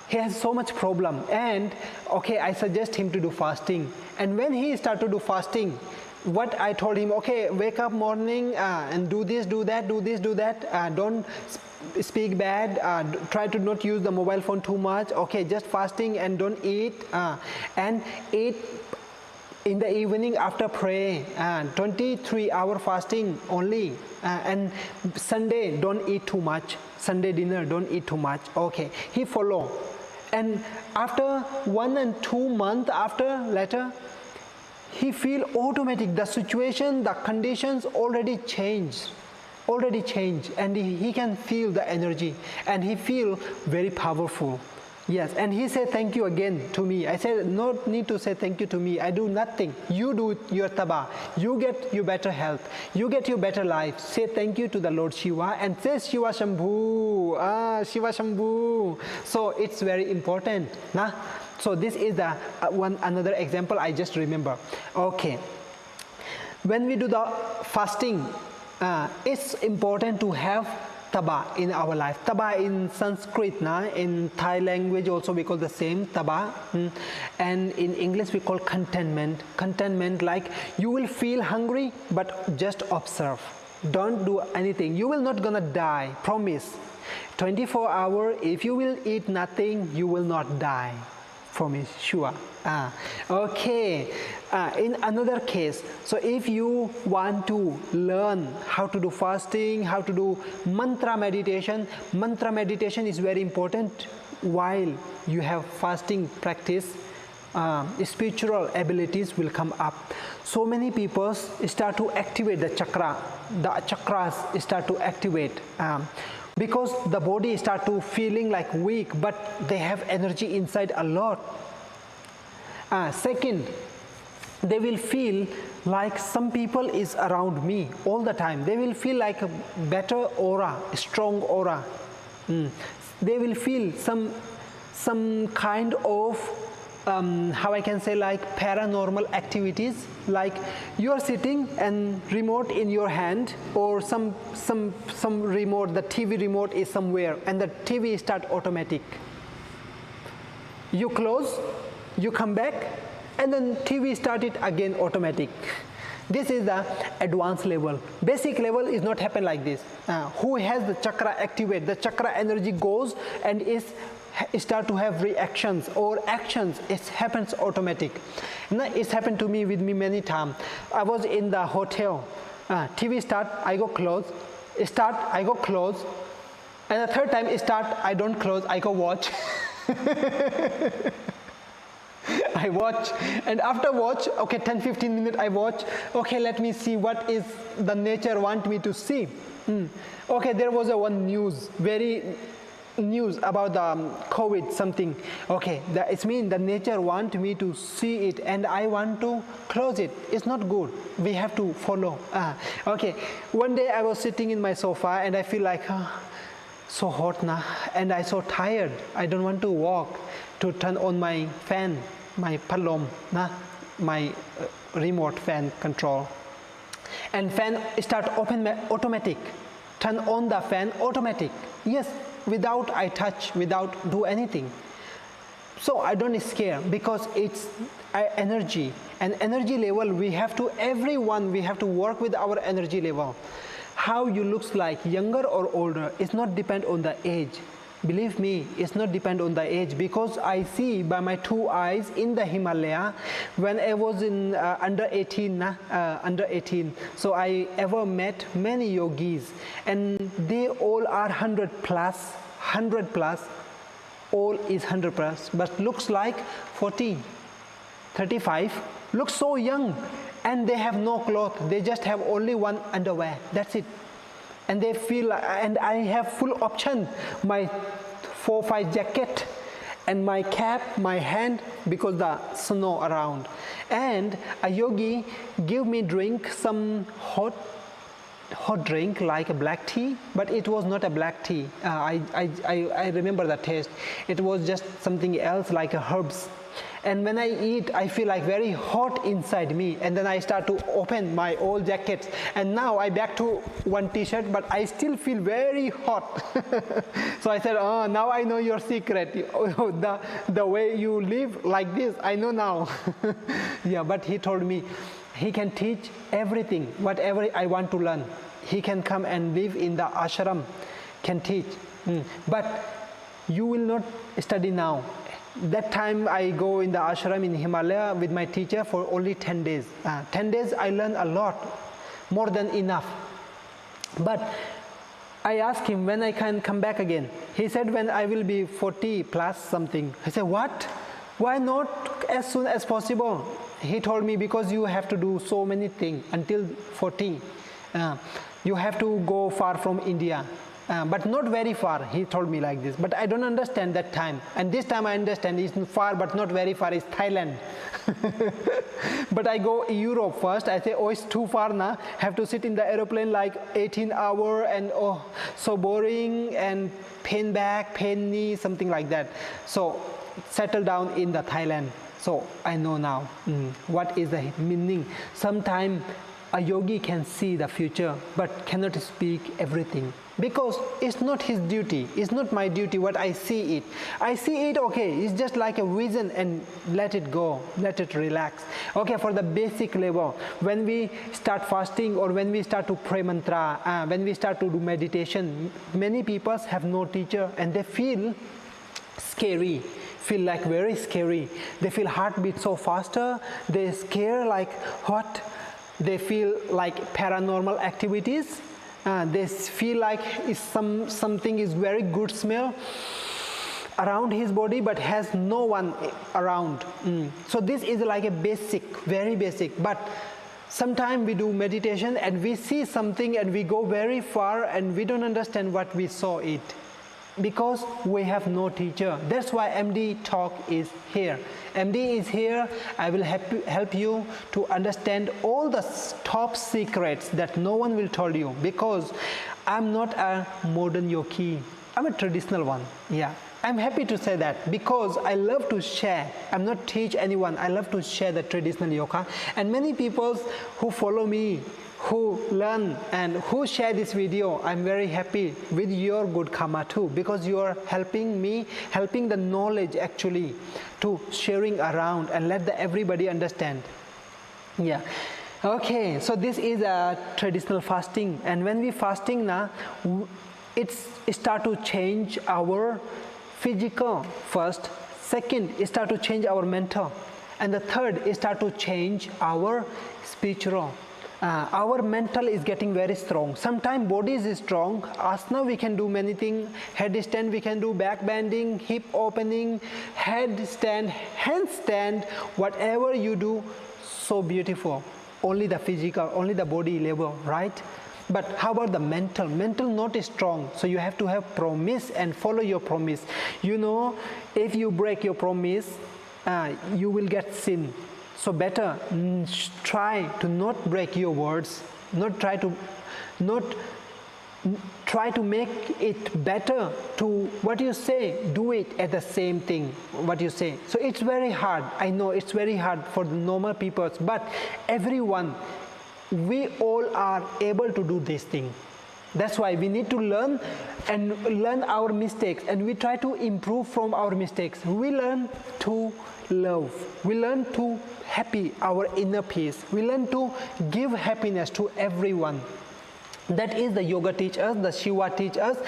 He has so much problem, and okay, I suggest him to do fasting. And when he start to do fasting, what I told him, okay, wake up morning and do this, do that, do this, do that. Don't speak bad. Try to not use the mobile phone too much. Okay, just fasting and don't eat. And eat in the evening after pray. 23-hour fasting only. And Sunday don't eat too much. Sunday dinner don't eat too much. Okay, he follow. And after 1 and 2 months after later, he feel automatic, the situation, the conditions already changed, and he can feel the energy, and he feel very powerful. Yes, and he said thank you again to me. I said no need to say thank you to me. I do nothing. You do your taba. You get your better health. You get your better life. Say thank you to the Lord Shiva and say Shiva Shambhu. Shiva Shambhu. So it's very important. Nah? So this is the another example I just remember. Okay. When we do the fasting, it's important to have taba in our life. Taba in Sanskrit, in Thai language also we call the same taba, and in English we call contentment. Contentment, like you will feel hungry, but just observe. Don't do anything. You will not gonna die. Promise. 24 hours. If you will eat nothing, you will not die. Promise, sure. Okay. In another case, so if you want to learn how to do fasting, how to do mantra meditation is very important while you have fasting practice. Spiritual abilities will come up. So many people start to activate the chakra. The chakras start to activate. Because the body start to feeling like weak, but they have energy inside a lot. Second, they will feel like some people is around me all the time. They will feel like a better aura, a strong aura. They will feel some kind of how I can say, like paranormal activities, like you are sitting and remote in your hand, or some remote, the TV remote is somewhere and the TV start automatic. You close, you come back, and then TV started again automatic. This is the advanced level. Basic level is not happen like this. Who has the chakra activate, the chakra energy goes and start to have reactions or actions. It happens automatic. Now, it's happened to me with me many times. I was in the hotel. TV start, I go close. Start, I go close. And the third time it start, I don't close, I go watch. I watch, and after watch, okay, 10-15 minutes I watch, okay, let me see what is the nature want me to see. Okay, there was one news, very news about the COVID something. Okay, it means the nature want me to see it and I want to close it. It's not good. We have to follow. Okay, one day I was sitting in my sofa and I feel like, so hot now, and I so tired. I don't want to walk to turn on my fan, my palom, my remote fan control. And fan start open automatic. Turn on the fan automatic. Yes, without I touch, without do anything. So I don't scare because it's energy. And energy level, we have to, everyone, we have to work with our energy level. How you looks like, younger or older, it's not depend on the age. Believe me, it's not depend on the age, because I see by my 2 eyes in the Himalaya when I was in under 18. So I ever met many yogis, and they all are 100 plus, all is 100 plus, but looks like 40, 35, looks so young. And they have no cloth, they just have only one underwear, that's it. And they feel, and I have full option, my 4-5 jacket and my cap, my hand, because the snow around. And a yogi give me drink some hot drink like a black tea, but it was not a black tea. I remember the taste. It was just something else like herbs. And when I eat, I feel like very hot inside me, and then I start to open my old jackets, and now I back to one t-shirt, but I still feel very hot. So I said, oh, now I know your secret. The way you live like this, I know now. Yeah, but he told me he can teach everything, whatever I want to learn. He can come and live in the ashram, can teach. But you will not study now. That time I go in the ashram in Himalaya with my teacher for only 10 days. 10 days I learn a lot, more than enough. But I asked him when I can come back again. He said when I will be 40 plus something. I said, what? Why not as soon as possible? He told me because you have to do so many things until 40. You have to go far from India. But not very far, he told me like this. But I don't understand that time. And this time I understand it's far but not very far, it's Thailand. But I go Europe first. I say, oh, it's too far now. Have to sit in the aeroplane like 18 hours and oh, so boring, and pain back, pain knee, something like that. So settle down in the Thailand. So I know now what is the meaning. Sometimes a yogi can see the future but cannot speak everything, because it's not his duty, it's not my duty what I see it. I see it, okay, it's just like a vision, and let it go, let it relax. Okay, for the basic level, when we start fasting or when we start to pray mantra, when we start to do meditation, many people have no teacher and they feel scary, feel like very scary. They feel heartbeat so faster, they scare like what? They feel like paranormal activities. They feel like something is very good smell around his body but has no one around. So this is like a basic, very basic. But sometimes we do meditation and we see something and we go very far and we don't understand what we saw it, because we have no teacher. That's why MD Talk is here. MD is here. I will help you to understand all the top secrets that no one will tell you, because I'm not a modern yogi. I'm a traditional one. Yeah, I'm happy to say that because I love to share. I'm not teach anyone. I love to share the traditional yoga. And many people who follow me, who learn and who share this video, I'm very happy with your good karma too, because you are helping me, helping the knowledge actually to sharing around and let everybody understand. Yeah. Okay, so this is a traditional fasting, and when we fasting now, it start to change our physical first, second it start to change our mental, and the third it start to change our spiritual. Our mental is getting very strong. Sometimes body is strong. Asana we can do many things. Headstand we can do, back bending, hip opening, headstand, handstand, whatever you do, so beautiful. Only the physical, only the body level, right? But how about the mental? Mental not is strong, so you have to have promise and follow your promise. You know, if you break your promise, you will get sin. So better try to not break your words, not try to make it better to what you say, do it at the same thing what you say. So it's very hard. I know it's very hard for the normal people, but everyone, we all are able to do this thing. That's why we need to learn and learn our mistakes, and we try to improve from our mistakes. We learn to love. We learn to happy our inner peace. We learn to give happiness to everyone. That is the yoga teach us, the Shiva teach us.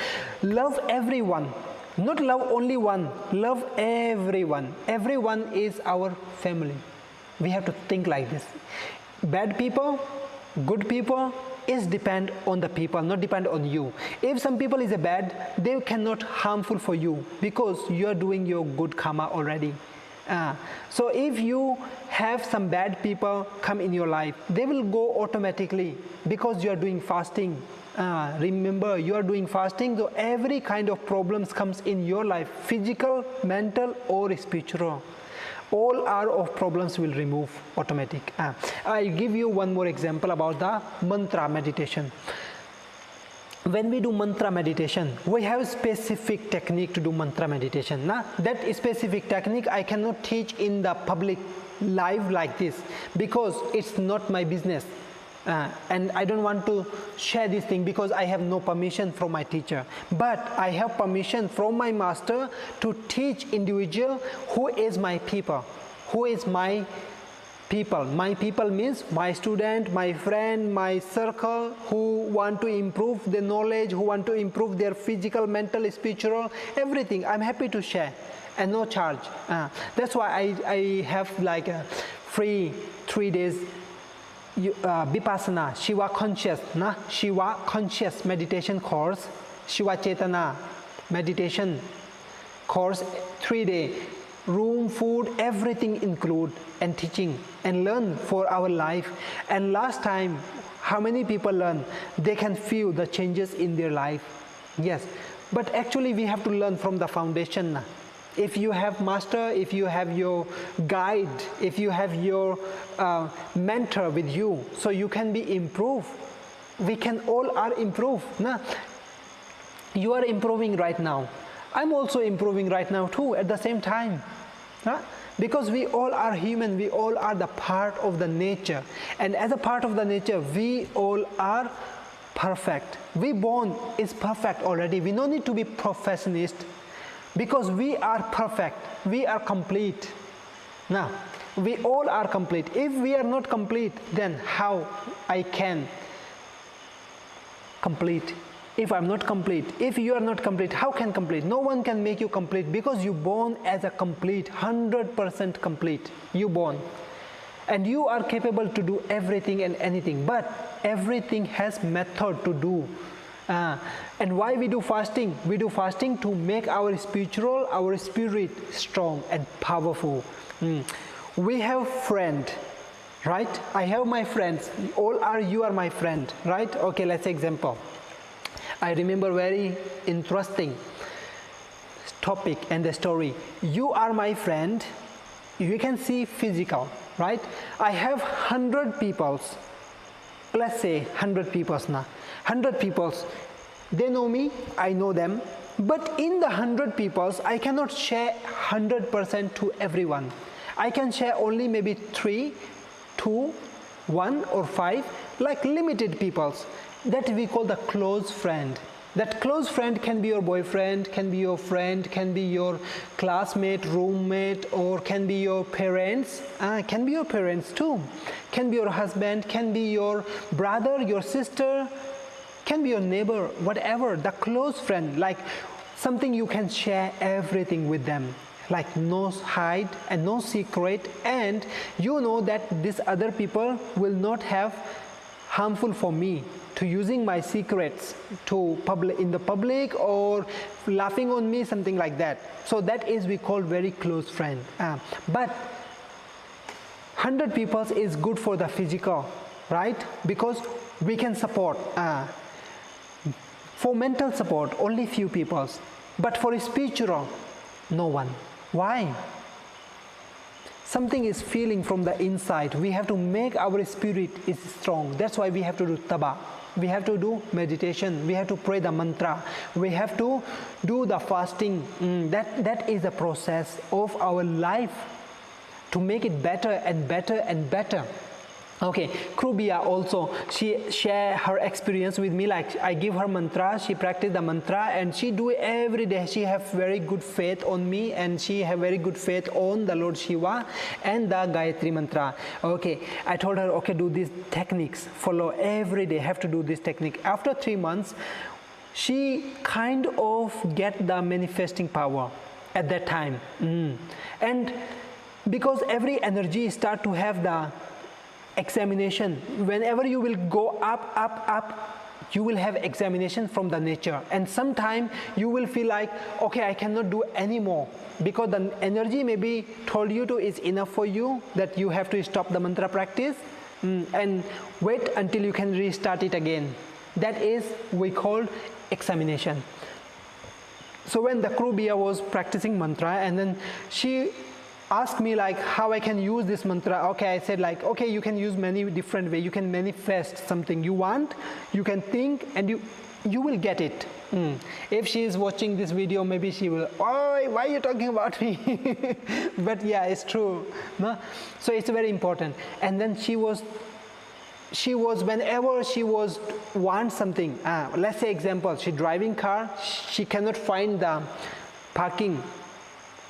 Love everyone. Not love only one. Love everyone. Everyone is our family. We have to think like this. Bad people, good people, is depend on the people, not depend on you. If some people is a bad, they cannot harmful for you because you are doing your good karma already. So if you have some bad people come in your life, they will go automatically because you are doing fasting. Remember, you are doing fasting, so every kind of problems comes in your life, physical, mental or spiritual. All our of problems will remove automatic. I give you one more example about the mantra meditation. When we do mantra meditation, we have specific technique to do mantra meditation. That specific technique I cannot teach in the public live like this because it's not my business. And I don't want to share this thing because I have no permission from my teacher. But I have permission from my master to teach individual who is my people. Who is my people? My people means my student, my friend, my circle who want to improve their knowledge, who want to improve their physical, mental, spiritual, everything. I'm happy to share and no charge. That's why I have like a free 3 days Vipassana, Shiva conscious meditation course, Shiva Chetana meditation course, 3 day, room, food, everything include, and teaching and learn for our life. And last time, how many people learn? They can feel the changes in their life. Yes, but actually we have to learn from the foundation. If you have master, if you have your guide, if you have your mentor with you, so you can be improved. We can all are improve. You are improving right now. I'm also improving right now too at the same time. Because we all are human, we all are the part of the nature. And as a part of the nature, we all are perfect. We born is perfect already. We don't need to be perfectionist. Because we are perfect, we are complete. Now, we all are complete. If we are not complete, then how I can complete? If I'm not complete, if you are not complete, how can complete? No one can make you complete because you born as a complete, 100% complete. You born. And you are capable to do everything and anything, but everything has method to do. And why we do fasting? We do fasting to make our spiritual, our spirit strong and powerful. We have friend, right? I have my friends. You are my friend, right? Okay, let's say example. I remember very interesting topic and the story. You are my friend. You can see physical, right? I have 100 peoples. Let's say 100 peoples now. 100 peoples. They know me, I know them. But in the 100 people, I cannot share 100% to everyone. I can share only maybe 3, 2, 1 or 5, like limited peoples. That we call the close friend. That close friend can be your boyfriend, can be your friend, can be your classmate, roommate, or can be your parents. Can be your parents too. Can be your husband, can be your brother, your sister, can be your neighbor, whatever. The close friend, like something you can share everything with them. Like no hide and no secret, and you know that these other people will not have harmful for me to using my secrets to in the public or laughing on me, something like that. So that is we call very close friend. But 100 people is good for the physical, right? Because we can support. For mental support, only few people. But for spiritual, no one. Why? Something is feeling from the inside. We have to make our spirit is strong. That's why we have to do taba. We have to do meditation. We have to pray the mantra. We have to do the fasting. That is the process of our life to make it better and better and better. Okay, Krubia also, she share her experience with me, like I give her mantra, she practice the mantra and she do it every day. She have very good faith on me and she have very good faith on the Lord Shiva and the Gayatri mantra. Okay, I told her, okay, do these techniques, follow every day, have to do this technique. After 3 months, she kind of get the manifesting power at that time. And because every energy start to have the examination, whenever you will go up, up, up, you will have examination from the nature, and sometime you will feel like, okay, I cannot do anymore because the energy maybe told you to is enough for you, that you have to stop the mantra practice and wait until you can restart it again. That is we call examination. So when the Krubia was practicing mantra and then she asked me like how I can use this mantra. Okay, I said like, okay, you can use many different ways. You can manifest something you want, you can think, and you will get it. If she is watching this video, maybe she will, oh, why are you talking about me? But yeah, it's true. No? So it's very important. And then she was whenever she was want something, let's say example, she driving car, she cannot find the parking.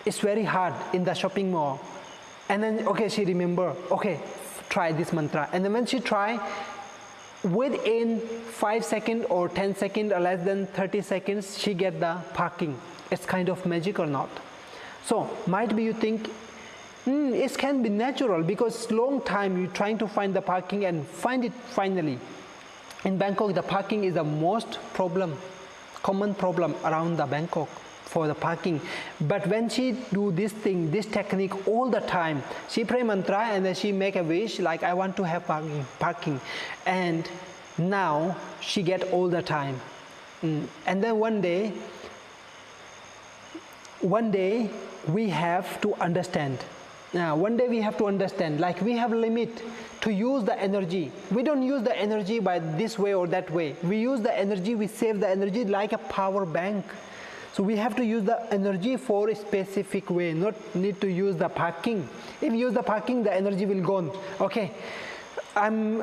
It's very hard in the shopping mall. And then, okay, she remember, okay, try this mantra. And then when she try, within 5 seconds or 10 seconds or less than 30 seconds, she get the parking. It's kind of magic or not. So, might be you think, it can be natural because long time you're trying to find the parking and find it finally. In Bangkok, the parking is the most common problem around the Bangkok. For the parking. But when she do this thing, this technique all the time, she pray mantra and then she make a wish like I want to have parking. And now she get all the time. And then one day we have to understand. One day we have to understand, like we have limit to use the energy. We don't use the energy by this way or that way. We use the energy, we save the energy like a power bank. So we have to use the energy for a specific way, not need to use the parking. If you use the parking, the energy will go. Okay, I'm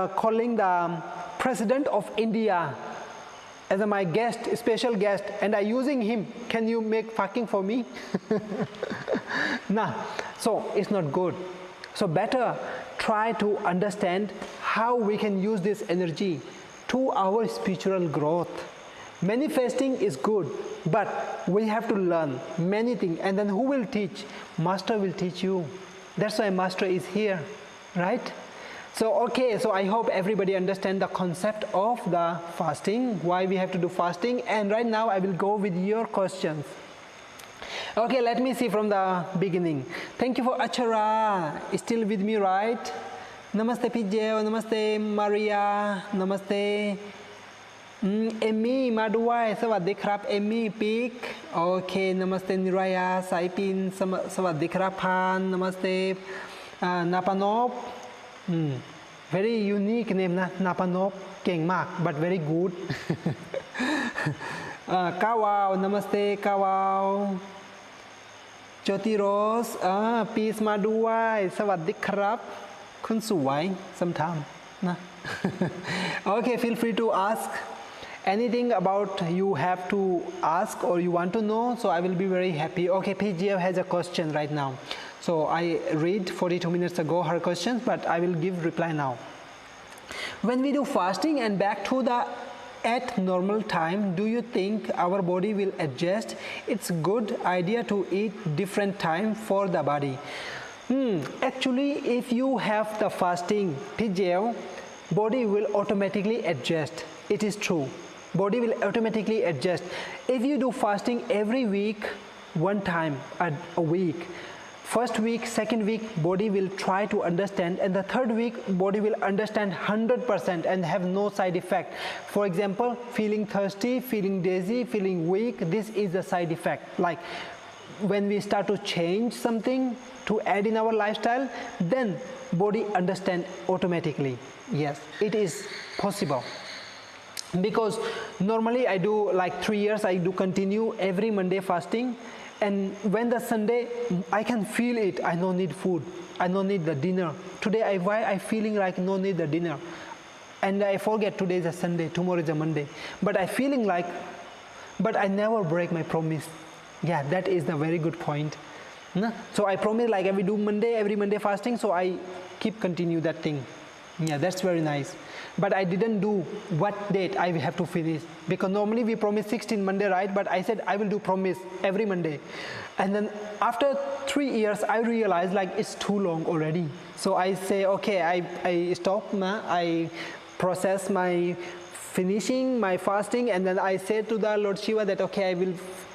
calling the President of India as my guest, special guest, and I'm using him. Can you make parking for me? Nah, so it's not good. So better try to understand how we can use this energy to our spiritual growth. Manifesting is good, but we have to learn many things. And then who will teach? Master will teach you. That's why Master is here, right? So, okay, so I hope everybody understand the concept of the fasting, why we have to do fasting. And right now I will go with your questions. Okay, let me see from the beginning. Thank you for Achara. Still with me, right? Namaste Pijel, Namaste Maria, Namaste. เอมมี่มาด้วยสวัสดีครับเอมมี่ปิกโอเค Namaste นิรายาสายปินสวัสดีครับพาน Namaste นาปานพ very unique name นะนาปานพเก่งมาก but very good Kawao, namaste, Kawao. Jyoti Rose, peace มาด้วย สวัสดีครับ คุณสวย sometime นะ Okay, feel free to ask anything about you have to ask or you want to know, so I will be very happy. Okay, PGF has a question right now. So I read 42 minutes ago her questions, but I will give reply now. When we do fasting and back to the at normal time, do you think our body will adjust? It's good idea to eat different time for the body. Actually, if you have the fasting, PGL, body will automatically adjust. It is true. Body will automatically adjust. If you do fasting every week, one time a week, first week, second week, body will try to understand, and the third week, body will understand 100% and have no side effect. For example, feeling thirsty, feeling dizzy, feeling weak, this is a side effect. Like when we start to change something to add in our lifestyle, then body understand automatically. Yes, it is possible. Because normally I do like 3 years, I do continue every Monday fasting. And when the Sunday, I can feel it. I don't need food. I don't need the dinner. Today, why I feeling like no need the dinner, and I forget today is a Sunday, tomorrow is a Monday. But I feeling like, but I never break my promise. Yeah, that is the very good point. So I promise like every Monday fasting. So I keep continue that thing. Yeah, that's very nice. But I didn't do what date I have to finish, because normally we promise 16 Monday, right? But I said I will do promise every Monday, and then after 3 years I realized like it's too long already. So I say okay, I stop. I process my finishing my fasting, and then I say to the Lord Shiva that okay, I will.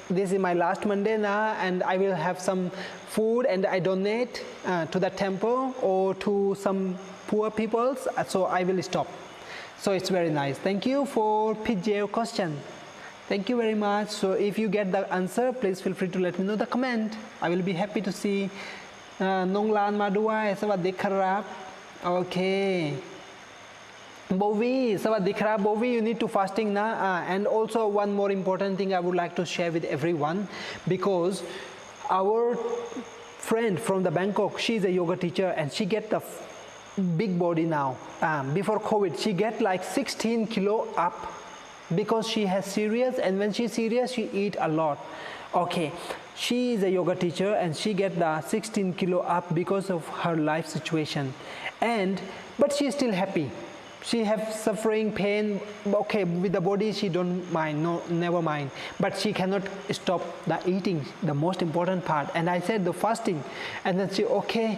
This is my last Monday now, and I will have some food and I donate to the temple or to some poor peoples. So I will stop. So it's very nice. Thank you for PJ question. Thank you very much. So if you get the answer, please feel free to let me know the comment. I will be happy to see. Nong Lan มาด้วย สวัสดีครับ Okay. Bovi, สวัสดีครับ Bovi, you need to fasting na. And also one more important thing I would like to share with everyone, because our friend from the Bangkok, she is a yoga teacher and she get the big body now. Before COVID, she get like 16 kilo up because she has serious, and when she's serious, she eat a lot. Okay, she is a yoga teacher and she get the 16 kilo up because of her life situation, but she is still happy. She have suffering, pain. Okay, with the body she don't mind, no, never mind. But she cannot stop the eating, the most important part. And I said the fasting, and then she okay.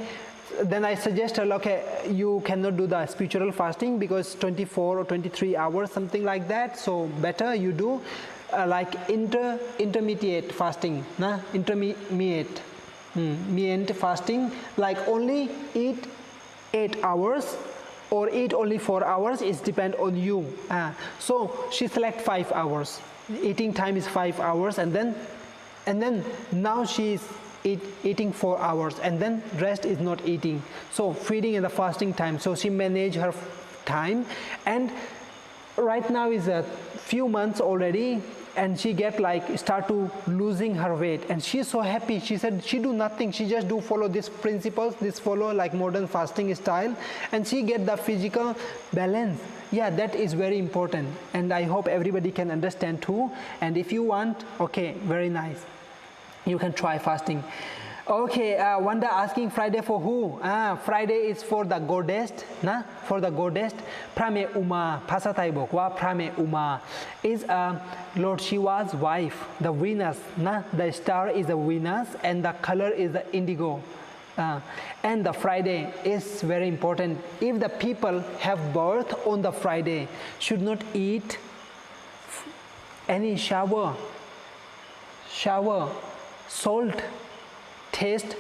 Then I suggest her, okay, you cannot do the spiritual fasting because 24 or 23 hours, something like that. So better you do like intermediate fasting, intermediate fasting, like only eat 8 hours or eat only 4 hours. It depends on you. So she select 5 hours. Eating time is 5 hours, and then now she's eating 4 hours, and then rest is not eating. So feeding in the fasting time. So she manage her time, and right now is a few months already, and she get like start to losing her weight, and she's so happy. She said she do nothing, she just do follow these principles, this follow like modern fasting style, and she get the physical balance. Yeah, that is very important, and I hope everybody can understand too. And if you want, okay, very nice, you can try fasting. Okay, Wanda asking Friday for who? Friday is for the goddess, na? For the goddess. Prame Uma, ภาษาไทยบอกว่า Prame Uma is Lord Shiva's wife, the Venus, na? The star is the Venus, and the color is the indigo. And the Friday is very important. If the people have birth on the Friday, should not eat any shower, salt taste,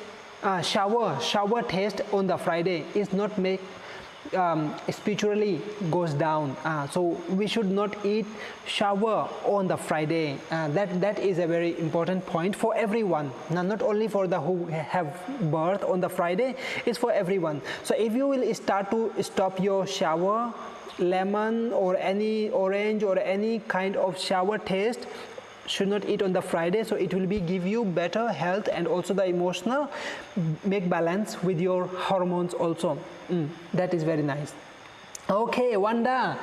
shower taste on the Friday is not make spiritually goes down. So we should not eat shower on the Friday. That is a very important point for everyone. Now, not only for the who have birth on the Friday, it's for everyone. So if you will start to stop your shower, lemon or any orange or any kind of shower taste should not eat on the Friday, so it will be give you better health and also the emotional make balance with your hormones also. That is very nice. Okay, Wanda,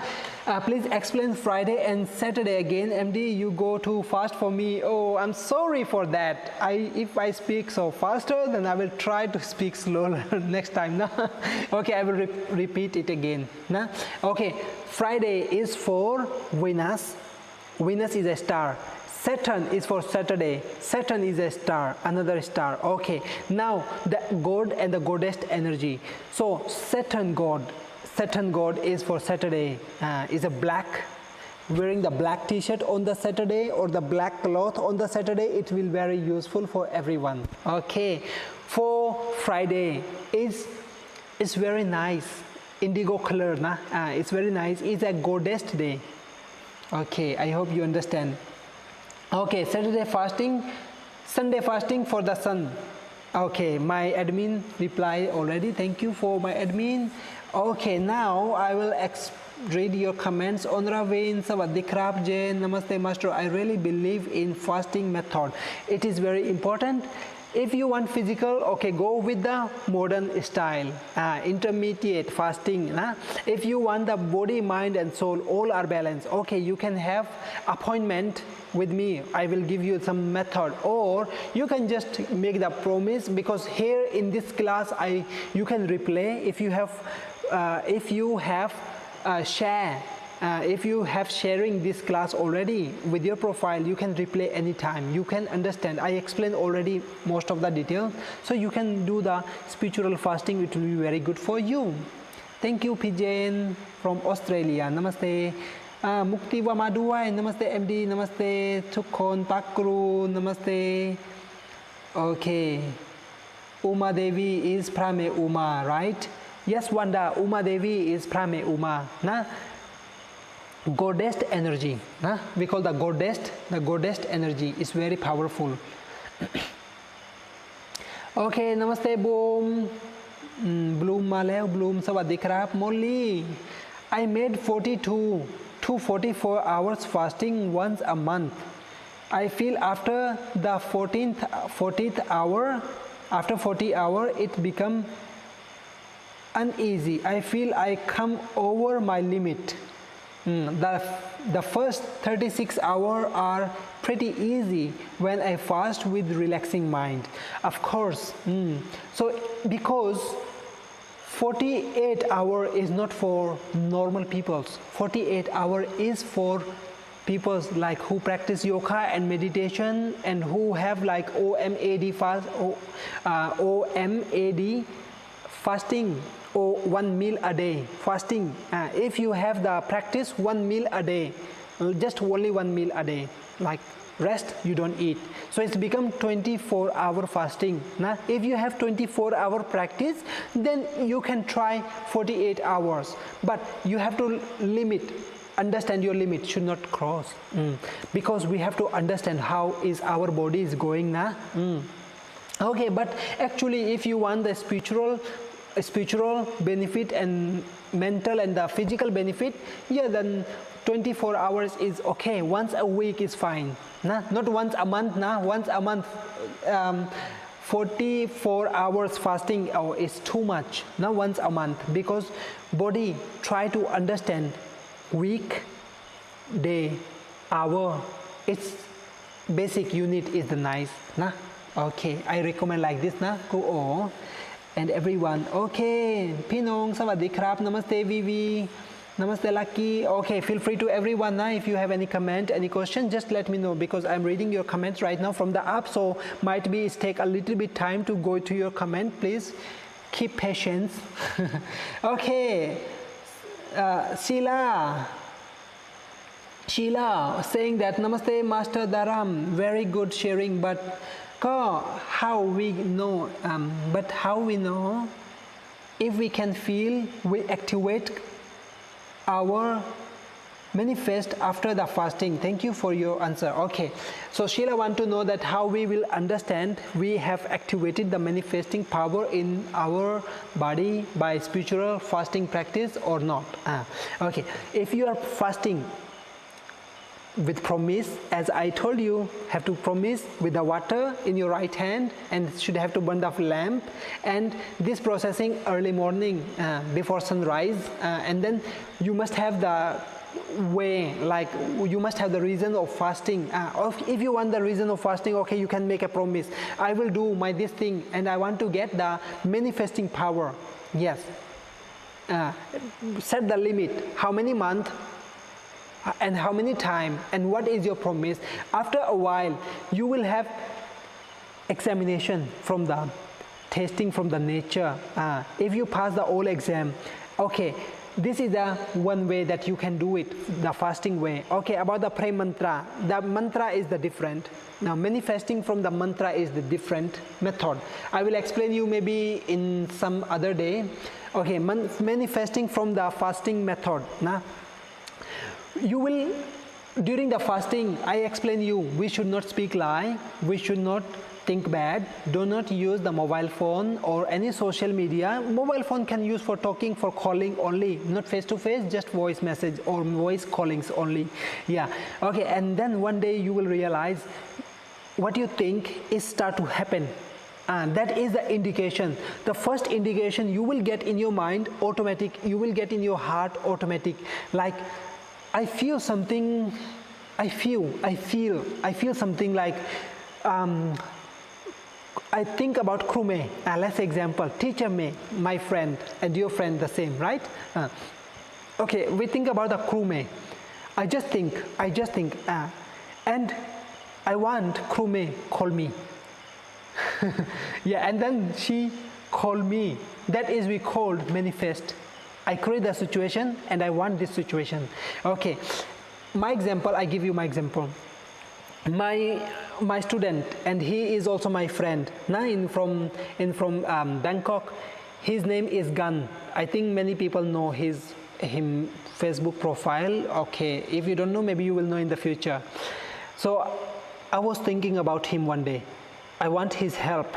please explain Friday and Saturday again. MD, you go too fast for me. Oh, I'm sorry for that. If I speak so faster, then I will try to speak slower next time. Okay, I will repeat it again. Okay, Friday is for Venus. Venus is a star. Saturn is for Saturday. Saturn is a star, another star. Okay, now the god and the goddess energy. So Saturn god is for Saturday, is a black, wearing the black t-shirt on the Saturday or the black cloth on the Saturday, it will be very useful for everyone. Okay, for Friday is very nice, indigo color, it's very nice, it's a goddess day. Okay, I hope you understand. Okay, Saturday fasting, Sunday fasting for the sun. Okay, my admin replied already. Thank you for my admin. Okay, now I will read your comments. Onravin, Savadikrap Jain, Namaste Master. I really believe in fasting method. It is very important. If you want physical, okay, go with the modern style, intermediate fasting. If you want the body, mind and soul, all are balanced, okay, you can have appointment with me. I will give you some method, or you can just make the promise, because here in this class you can replay if you have share. If you have sharing this class already with your profile, you can replay anytime. You can understand. I explained already most of the details, so you can do the spiritual fasting. It will be very good for you. Thank you, Pijan from Australia. Namaste. Mukti Wamaduai. Namaste, MD. Namaste. Tukon Pakru. Namaste. Okay. Uma Devi is Prame Uma, right? Yes, Wanda. Uma Devi is Prame Uma. Goddess energy, we call the goddess energy is very powerful. Okay, namaste boom, bloom maleo bloom savadikrap molly. I made 42 to 44 hours fasting once a month. I feel after the 40th hour, after 40 hours, it become uneasy. I feel I come over my limit. The first 36 hours are pretty easy when I fast with relaxing mind. Of course, so because 48 hours is not for normal peoples. 48 hours is for peoples like who practice yoga and meditation and who have like OMAD fast, OMAD fasting, or 1 meal a day fasting. If you have the practice 1 meal a day, just only 1 meal a day, like rest you don't eat, so it's become 24-hour fasting. Now if you have 24-hour practice, then you can try 48 hours, but you have to understand your limit, should not cross, because we have to understand how is our body is going. Okay, but actually if you want the spiritual benefit and mental and the physical benefit, yeah, then 24 hours is okay. Once a week is fine, not once a month. Once a month, 44 hours fasting is too much. Now once a month, because body try to understand week, day, hour. Its basic unit is the nice. Okay, I recommend like this. Go and everyone. Okay, Pinong, Savadikrap, Namaste Vivi, Namaste Lucky. Okay, feel free to everyone. If you have any comment, any question, just let me know, because I'm reading your comments right now from the app, so might be it take a little bit time to go to your comment. Please keep patience. Okay, Sheila saying that Namaste Master Dharm, very good sharing, but how we know if we can feel, we activate our manifest after the fasting. Thank you for your answer. Okay, so Sheila want to know that how we will understand we have activated the manifesting power in our body by spiritual fasting practice or not. Okay, if you are fasting with promise, as I told you, have to promise with the water in your right hand and should have to burn the lamp, and this processing early morning before sunrise, and then you must have the way, like you must have the reason of fasting. If you want the reason of fasting, okay, you can make a promise. I will do my this thing and I want to get the manifesting power. Yes. Set the limit, how many months and how many time and what is your promise. After a while you will have examination from the testing from the nature. If you pass the whole exam, okay, this is the one way that you can do it, the fasting way. Okay, about the pray mantra, the mantra is the different. Now manifesting from the mantra is the different method. I will explain you maybe in some other day. Okay, manifesting from the fasting method. Nah, you will, during the fasting, I explain you, we should not speak lie, we should not think bad, do not use the mobile phone or any social media. Mobile phone can use for talking, for calling only, not face to face, just voice message or voice callings only. Yeah, okay, and then one day you will realize what you think is start to happen. That is the indication. The first indication you will get in your mind automatic, you will get in your heart automatic, like I feel something, I feel something like I think about Krume. Let's example, teacher me, my friend, and your friend the same, right? Okay, we think about the Krume. I just think, and I want Krume call me. Yeah, and then she called me. That is we called manifest. I create the situation and I want this situation. Okay, my example, I give you my example. My student, and he is also my friend. Now from Bangkok, his name is Gan. I think many people know him Facebook profile. Okay, if you don't know, maybe you will know in the future. So I was thinking about him one day. I want his help,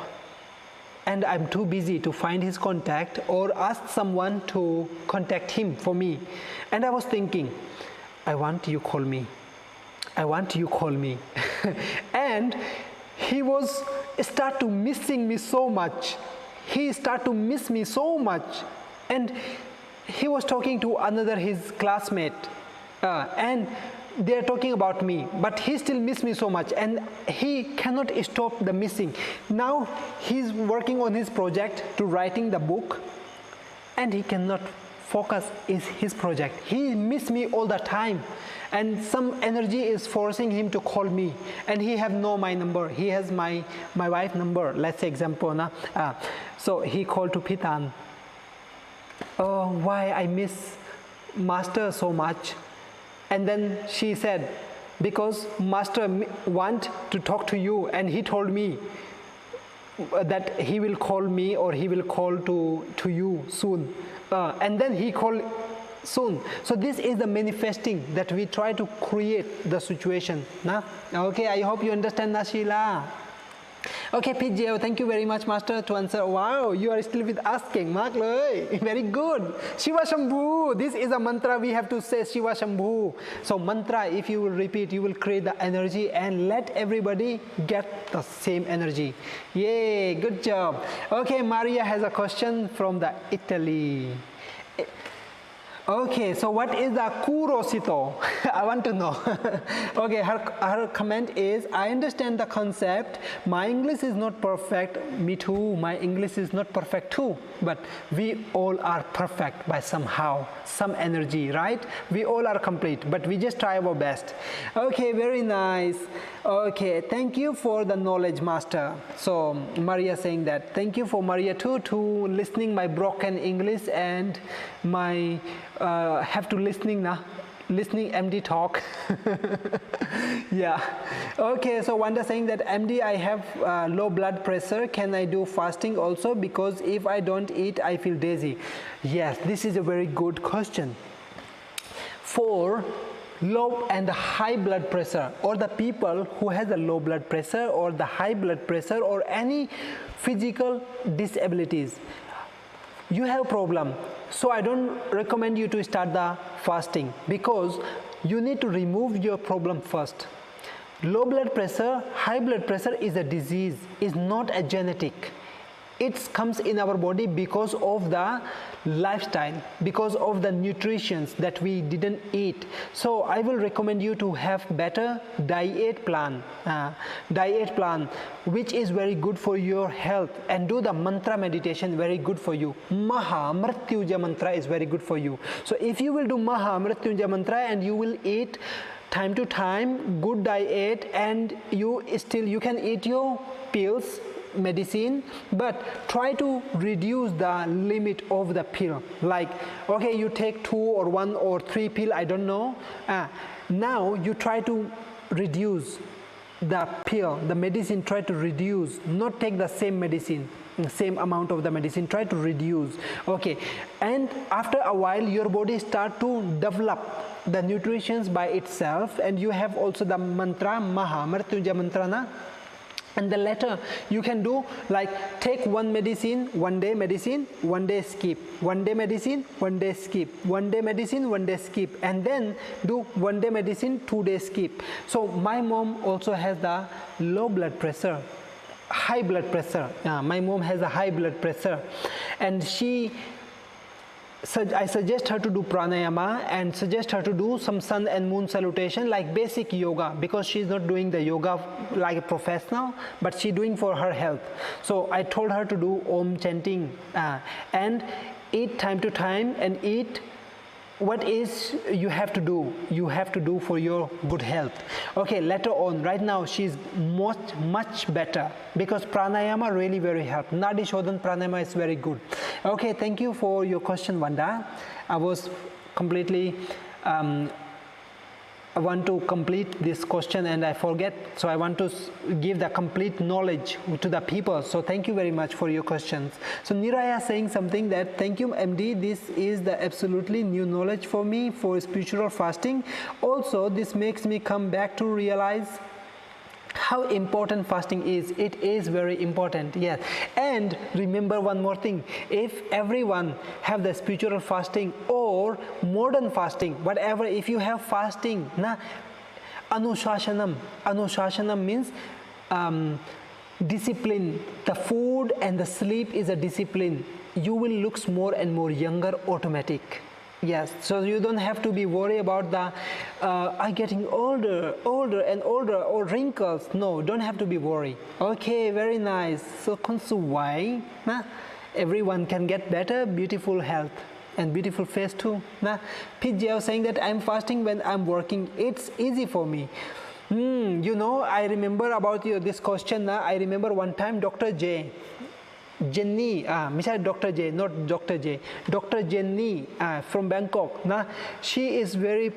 and I'm too busy to find his contact or ask someone to contact him for me. And I was thinking, I want you call me. I want you call me. And he was start to missing me so much. He start to miss me so much. And he was talking to another his classmate, and they are talking about me, but he still miss me so much, and he cannot stop the missing. Now he's working on his project to writing the book, and he cannot focus is his project. He miss me all the time, and some energy is forcing him to call me, and he have no my number. He has my wife number. Let's say example na. So he called to Pitan. Oh, why I miss master so much? And then she said, because master want to talk to you, and he told me that he will call me or he will call to you soon. And then he called soon. So this is the manifesting that we try to create the situation. Nah? Okay, I hope you understand, Nashila. Okay, Pijel, thank you very much, Master, to answer. Wow, you are still with asking. Mark Loy. Very good. Shiva Shambhu. This is a mantra we have to say, Shiva Shambhu. So mantra, if you will repeat, you will create the energy and let everybody get the same energy. Yay, good job. Okay, Maria has a question from the Italy. Okay, so what is the curiosito? I want to know. Okay, her comment is, I understand the concept. My English is not perfect. Me too. My English is not perfect too. But we all are perfect by somehow, some energy, right? We all are complete, but we just try our best. Okay, very nice. Okay, thank you for the knowledge, Master. So Maria saying that. Thank you for Maria too to listening my broken English and my have to listening MD talk. Yeah. Okay, so Wanda saying that MD, I have low blood pressure. Can I do fasting also? Because if I don't eat, I feel dizzy. Yes, this is a very good question. For low and high blood pressure, or the people who has a low blood pressure or the high blood pressure or any physical disabilities, you have problem. So I don't recommend you to start the fasting, because you need to remove your problem first. Low blood pressure, high blood pressure is a disease, is not a genetic. It comes in our body because of the lifestyle, because of the nutrition that we didn't eat. So I will recommend you to have better diet plan, which is very good for your health, and do the mantra meditation, very good for you. Maha Mrityunjaya mantra is very good for you. So if you will do Maha Mrityunjaya mantra and you will eat time to time good diet, and you can eat your pills, medicine, but try to reduce the limit of the pill. Like, okay, you take 2 or 1 or 3 pill, I don't know. Now you try to reduce the pill, the medicine, try to reduce, not take the same medicine, same amount of the medicine, try to reduce. Okay, and after a while your body start to develop the nutrition by itself, and you have also the mantra Maha Mrityunjaya mantra na. And the latter you can do like take one medicine, 1 day medicine, 1 day skip, 1 day medicine, 1 day skip, 1 day medicine, 1 day skip, and then do 1 day medicine, 2 days skip. So my mom also has the low blood pressure, high blood pressure. My mom has a high blood pressure, and I suggest her to do pranayama and suggest her to do some sun and moon salutation, like basic yoga, because she's not doing the yoga like a professional, but she's doing for her health. So I told her to do Om chanting and eat time to time, and eat what is you have to do for your good health. Okay, later on, right now she's much better, because pranayama really very help. Nadi Shodhan pranayama is very good. Okay, thank you for your question, Vanda. I was completely I want to complete this question and I forget, so I want to give the complete knowledge to the people. So thank you very much for your questions. So Niraya saying something that, thank you MD, this is the absolutely new knowledge for me for spiritual fasting. Also this makes me come back to realize how important fasting is. It is very important, yes. And remember one more thing, if everyone have the spiritual fasting or modern fasting, whatever, if you have fasting, anushashanam means discipline. The food and the sleep is a discipline. You will look more and more younger automatic. Yes, so you don't have to be worried about the I'm getting older and older, or wrinkles. No, don't have to be worried. Okay, very nice. So why everyone can get better, beautiful health and beautiful face too. Pijao saying that I'm fasting when I'm working. It's easy for me. You know, I remember about this question. I remember one time Dr. Jenny, Dr. J, not Dr. J, Dr. Jenny from Bangkok. She is very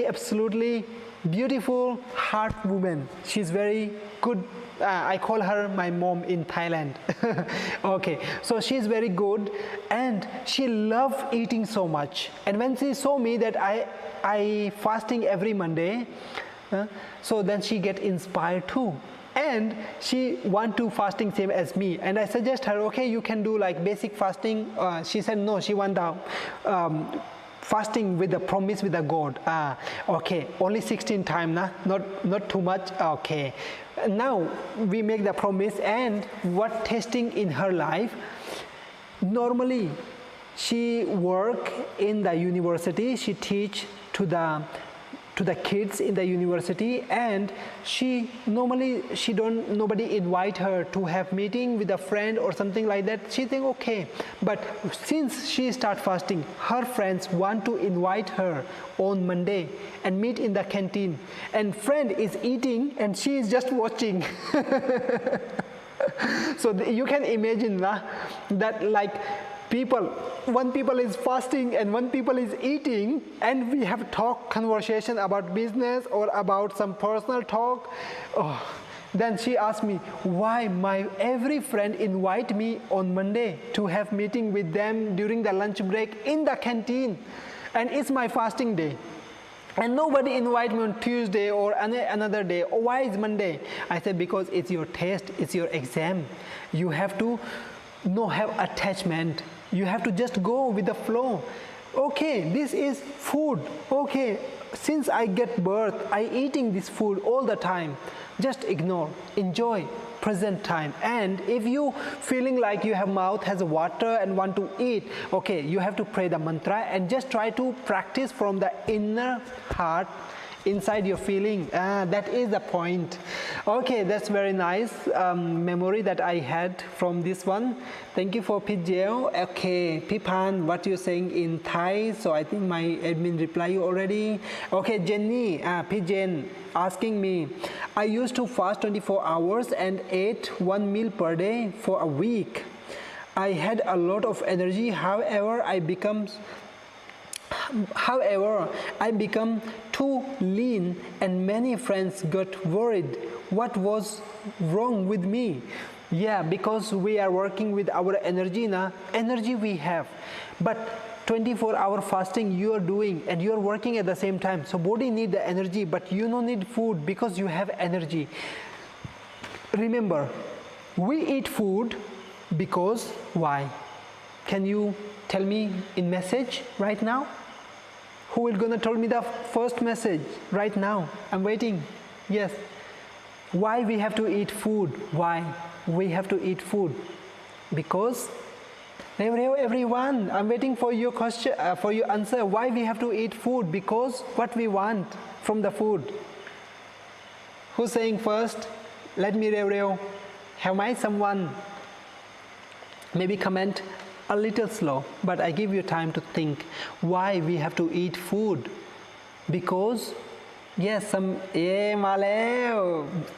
absolutely beautiful heart woman. She's very good. I call her my mom in Thailand. Okay, so she's very good and she loves eating so much. And when she saw me that I fasting every Monday, so then she get inspired too. And she want to fasting same as me, and I suggest her, okay, you can do like basic fasting. She said no, she want the fasting with the promise with the God. Okay, only 16 times, not too much. Okay, now we make the promise, and what testing in her life. Normally she work in the university, she teach to the kids in the university, and nobody invite her to have meeting with a friend or something like that. She think okay, but since she start fasting, her friends want to invite her on Monday and meet in the canteen, and friend is eating and she is just watching. So you can imagine that like one people is fasting and one people is eating, and we have conversation about business or about some personal talk. Then she asked me why my every friend invite me on Monday to have meeting with them during the lunch break in the canteen, and it's my fasting day. And nobody invite me on Tuesday or another day. Why is Monday? I said because it's your test, it's your exam. You have to not have attachment. You have to just go with the flow. Okay, this is food. Okay, since I get birth, I eating this food all the time. Just ignore, enjoy present time. And if you feeling like your mouth has water and want to eat, okay, you have to pray the mantra and just try to practice from the inner heart, inside your feeling. That is the point. Okay, that's very nice memory that I had from this one. Thank you for Pijel. Okay, Pipan, what you're saying in Thai? So I think my admin reply you already. Okay, Jenny, Pijen asking me, I used to fast 24 hours and ate 1 meal per day for a week. I had a lot of energy. However, I become too lean and many friends got worried. What was wrong with me? Yeah, because we are working with our energy now. Energy we have, but 24-hour fasting you are doing and you are working at the same time. So body need the energy, but you don't need food because you have energy. Remember, we eat food because why? Can you tell me in message right now? Who will gonna tell me the first message right now? I'm waiting. Yes. Why we have to eat food? Why we have to eat food? Because everyone, I'm waiting for your question, for your answer. Why we have to eat food? Because what we want from the food. Who's saying first? Let me real. Have I someone? Maybe comment a little slow, but I give you time to think why we have to eat food. Because yes,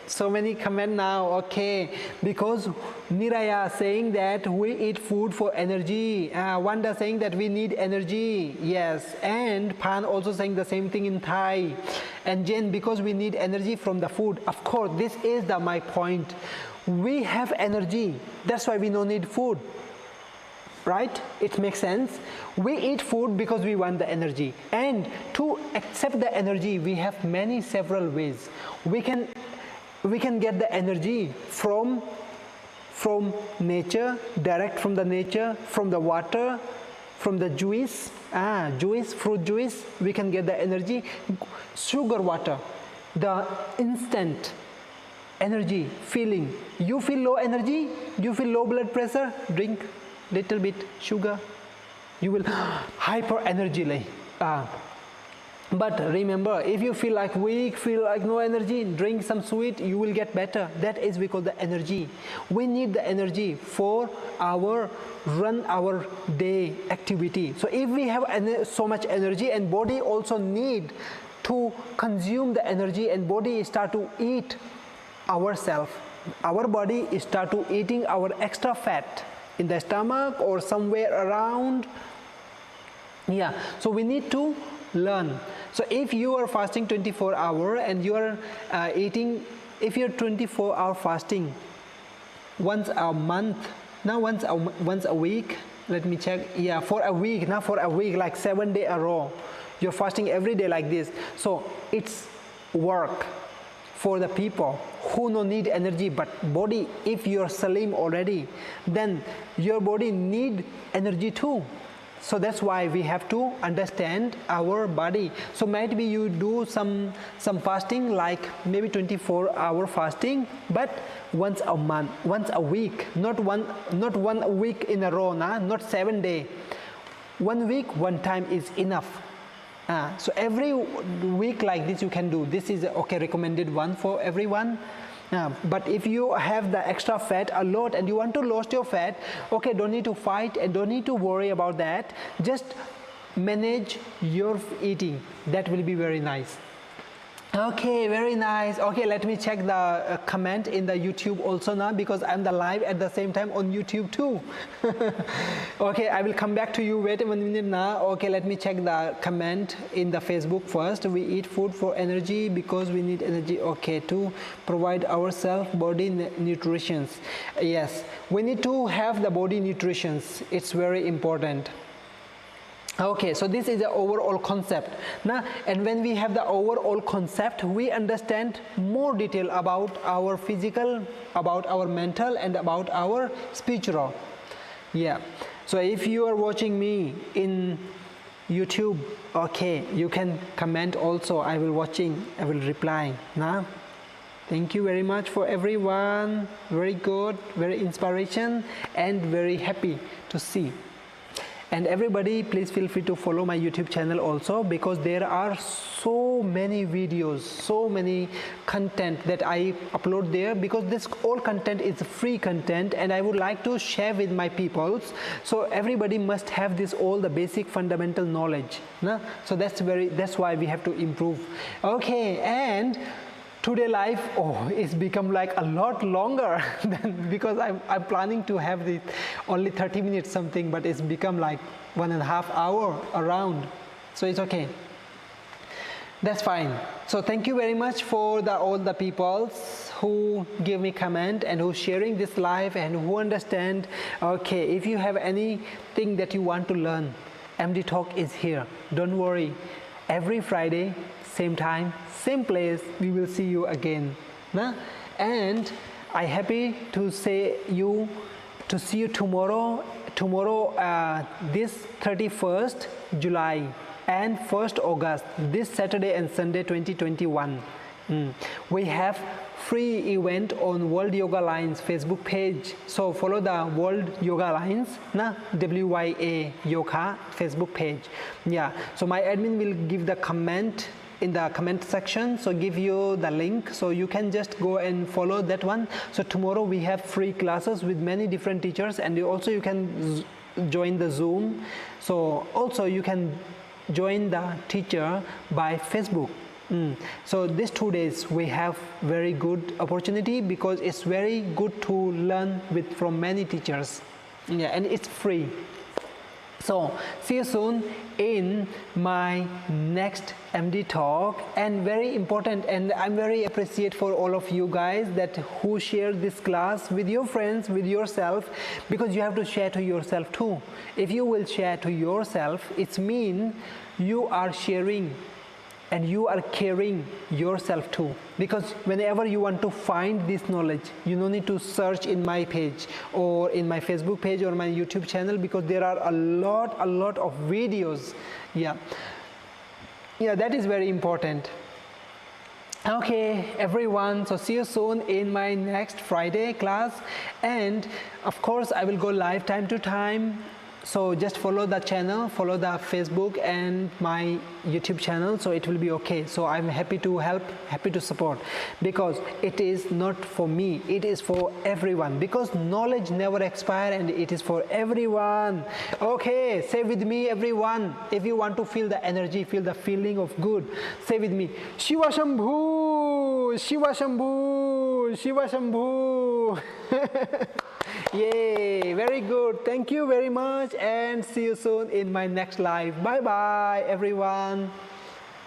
so many comment now. Okay, because Niraya saying that we eat food for energy. Wanda saying that we need energy. Yes, and Pan also saying the same thing in Thai. And Jen, because we need energy from the food. Of course, this is my point. We have energy. That's why we don't need food. Right? It makes sense. We eat food because we want the energy. And to accept the energy, we have several ways. We can get the energy from nature, direct from the nature, from the water, from the juice, fruit juice. We can get the energy. Sugar water, the instant energy, feeling. You feel low energy? You feel low blood pressure? Drink little bit sugar, you will hyper energy. But remember, if you feel like weak, feel like no energy, drink some sweet, you will get better. That is we call the energy. We need the energy for run our day activity. So if we have so much energy, and body also need to consume the energy, and body start to eat ourselves. Our body start to eating our extra fat in the stomach or somewhere around. Yeah, so we need to learn. So if you are fasting 24 hours and you are eating, if you're 24-hour fasting once a month, now once a week, let me check. Yeah, for a week, now for a week, like 7 days a row, you're fasting every day like this. So it's work for the people who don't need energy, but body, if you're slim already, then your body need energy too. So that's why we have to understand our body. So maybe you do some fasting, like maybe 24-hour fasting, but once a month, once a week, not one week in a row, not 7 days. 1 week, one time is enough. So every week like this you can do. This is okay, recommended one for everyone. But if you have the extra fat a lot and you want to lose your fat, okay, don't need to fight and don't need to worry about that. Just manage your eating. That will be very nice. Okay, very nice. Okay, let me check the comment in the YouTube also now, because I'm the live at the same time on YouTube too. Okay, I will come back to you. Wait 1 minute now. Okay, let me check the comment in the Facebook first. We eat food for energy because we need energy. Okay, to provide ourselves body nutrition. Yes, we need to have the body nutrition. It's very important. Okay, so this is the overall concept. Now, and when we have the overall concept, we understand more detail about our physical, about our mental, and about our spiritual. Yeah. So if you are watching me in YouTube, okay, you can comment also. I will watching, I will reply. Nah? Thank you very much for everyone. Very good, very inspiration, and very happy to see. And everybody, please feel free to follow my YouTube channel also, because there are so many videos, so many content that I upload there, because this all content is free content and I would like to share with my peoples. So everybody must have this all the basic fundamental knowledge. No? So that's why we have to improve. Okay, and today life, oh, it's become like a lot longer than, because I'm planning to have the only 30 minutes something, but it's become like 1.5 hours around. So it's okay. That's fine. So thank you very much for all the people who give me comment and who sharing this live and who understand. Okay, if you have anything that you want to learn, MD Talk is here. Don't worry. Every Friday, same time, same place, we will see you again. Nah? And I'm happy to see you tomorrow, this 31st July and 1st August, this Saturday and Sunday 2021. We have free event on World Yoga Alliance Facebook page. So follow the World Yoga Alliance, WYA Yoga Facebook page. Yeah, so my admin will give the comment in the comment section, so give you the link, so you can just go and follow that one. So tomorrow we have free classes with many different teachers, and also you can join the Zoom. So also you can join the teacher by Facebook. So these 2 days we have very good opportunity, because it's very good to learn from many teachers. Yeah, and it's free. So see you soon in my next MD Talk. And very important, and I'm very appreciate for all of you guys that who share this class with your friends, with yourself, because you have to share to yourself too. If you will share to yourself, it's mean you are sharing and you are caring yourself too, because whenever you want to find this knowledge, you don't need to search in my page or in my Facebook page or my YouTube channel, because there are a lot of videos. Yeah, that is very important. Okay, everyone, so see you soon in my next Friday class, and of course I will go live time to time. So just follow the channel, follow the Facebook and my YouTube channel, so it will be okay. So I'm happy to help, happy to support, because it is not for me, it is for everyone, because knowledge never expires and it is for everyone. Okay, say with me everyone, if you want to feel the energy, feel the feeling of good, say with me, Shiva Shambhu, Shiva Shambhu, Shiva Shambhu. Yay, very good. Thank you very much, and see you soon in my next live. Bye bye everyone.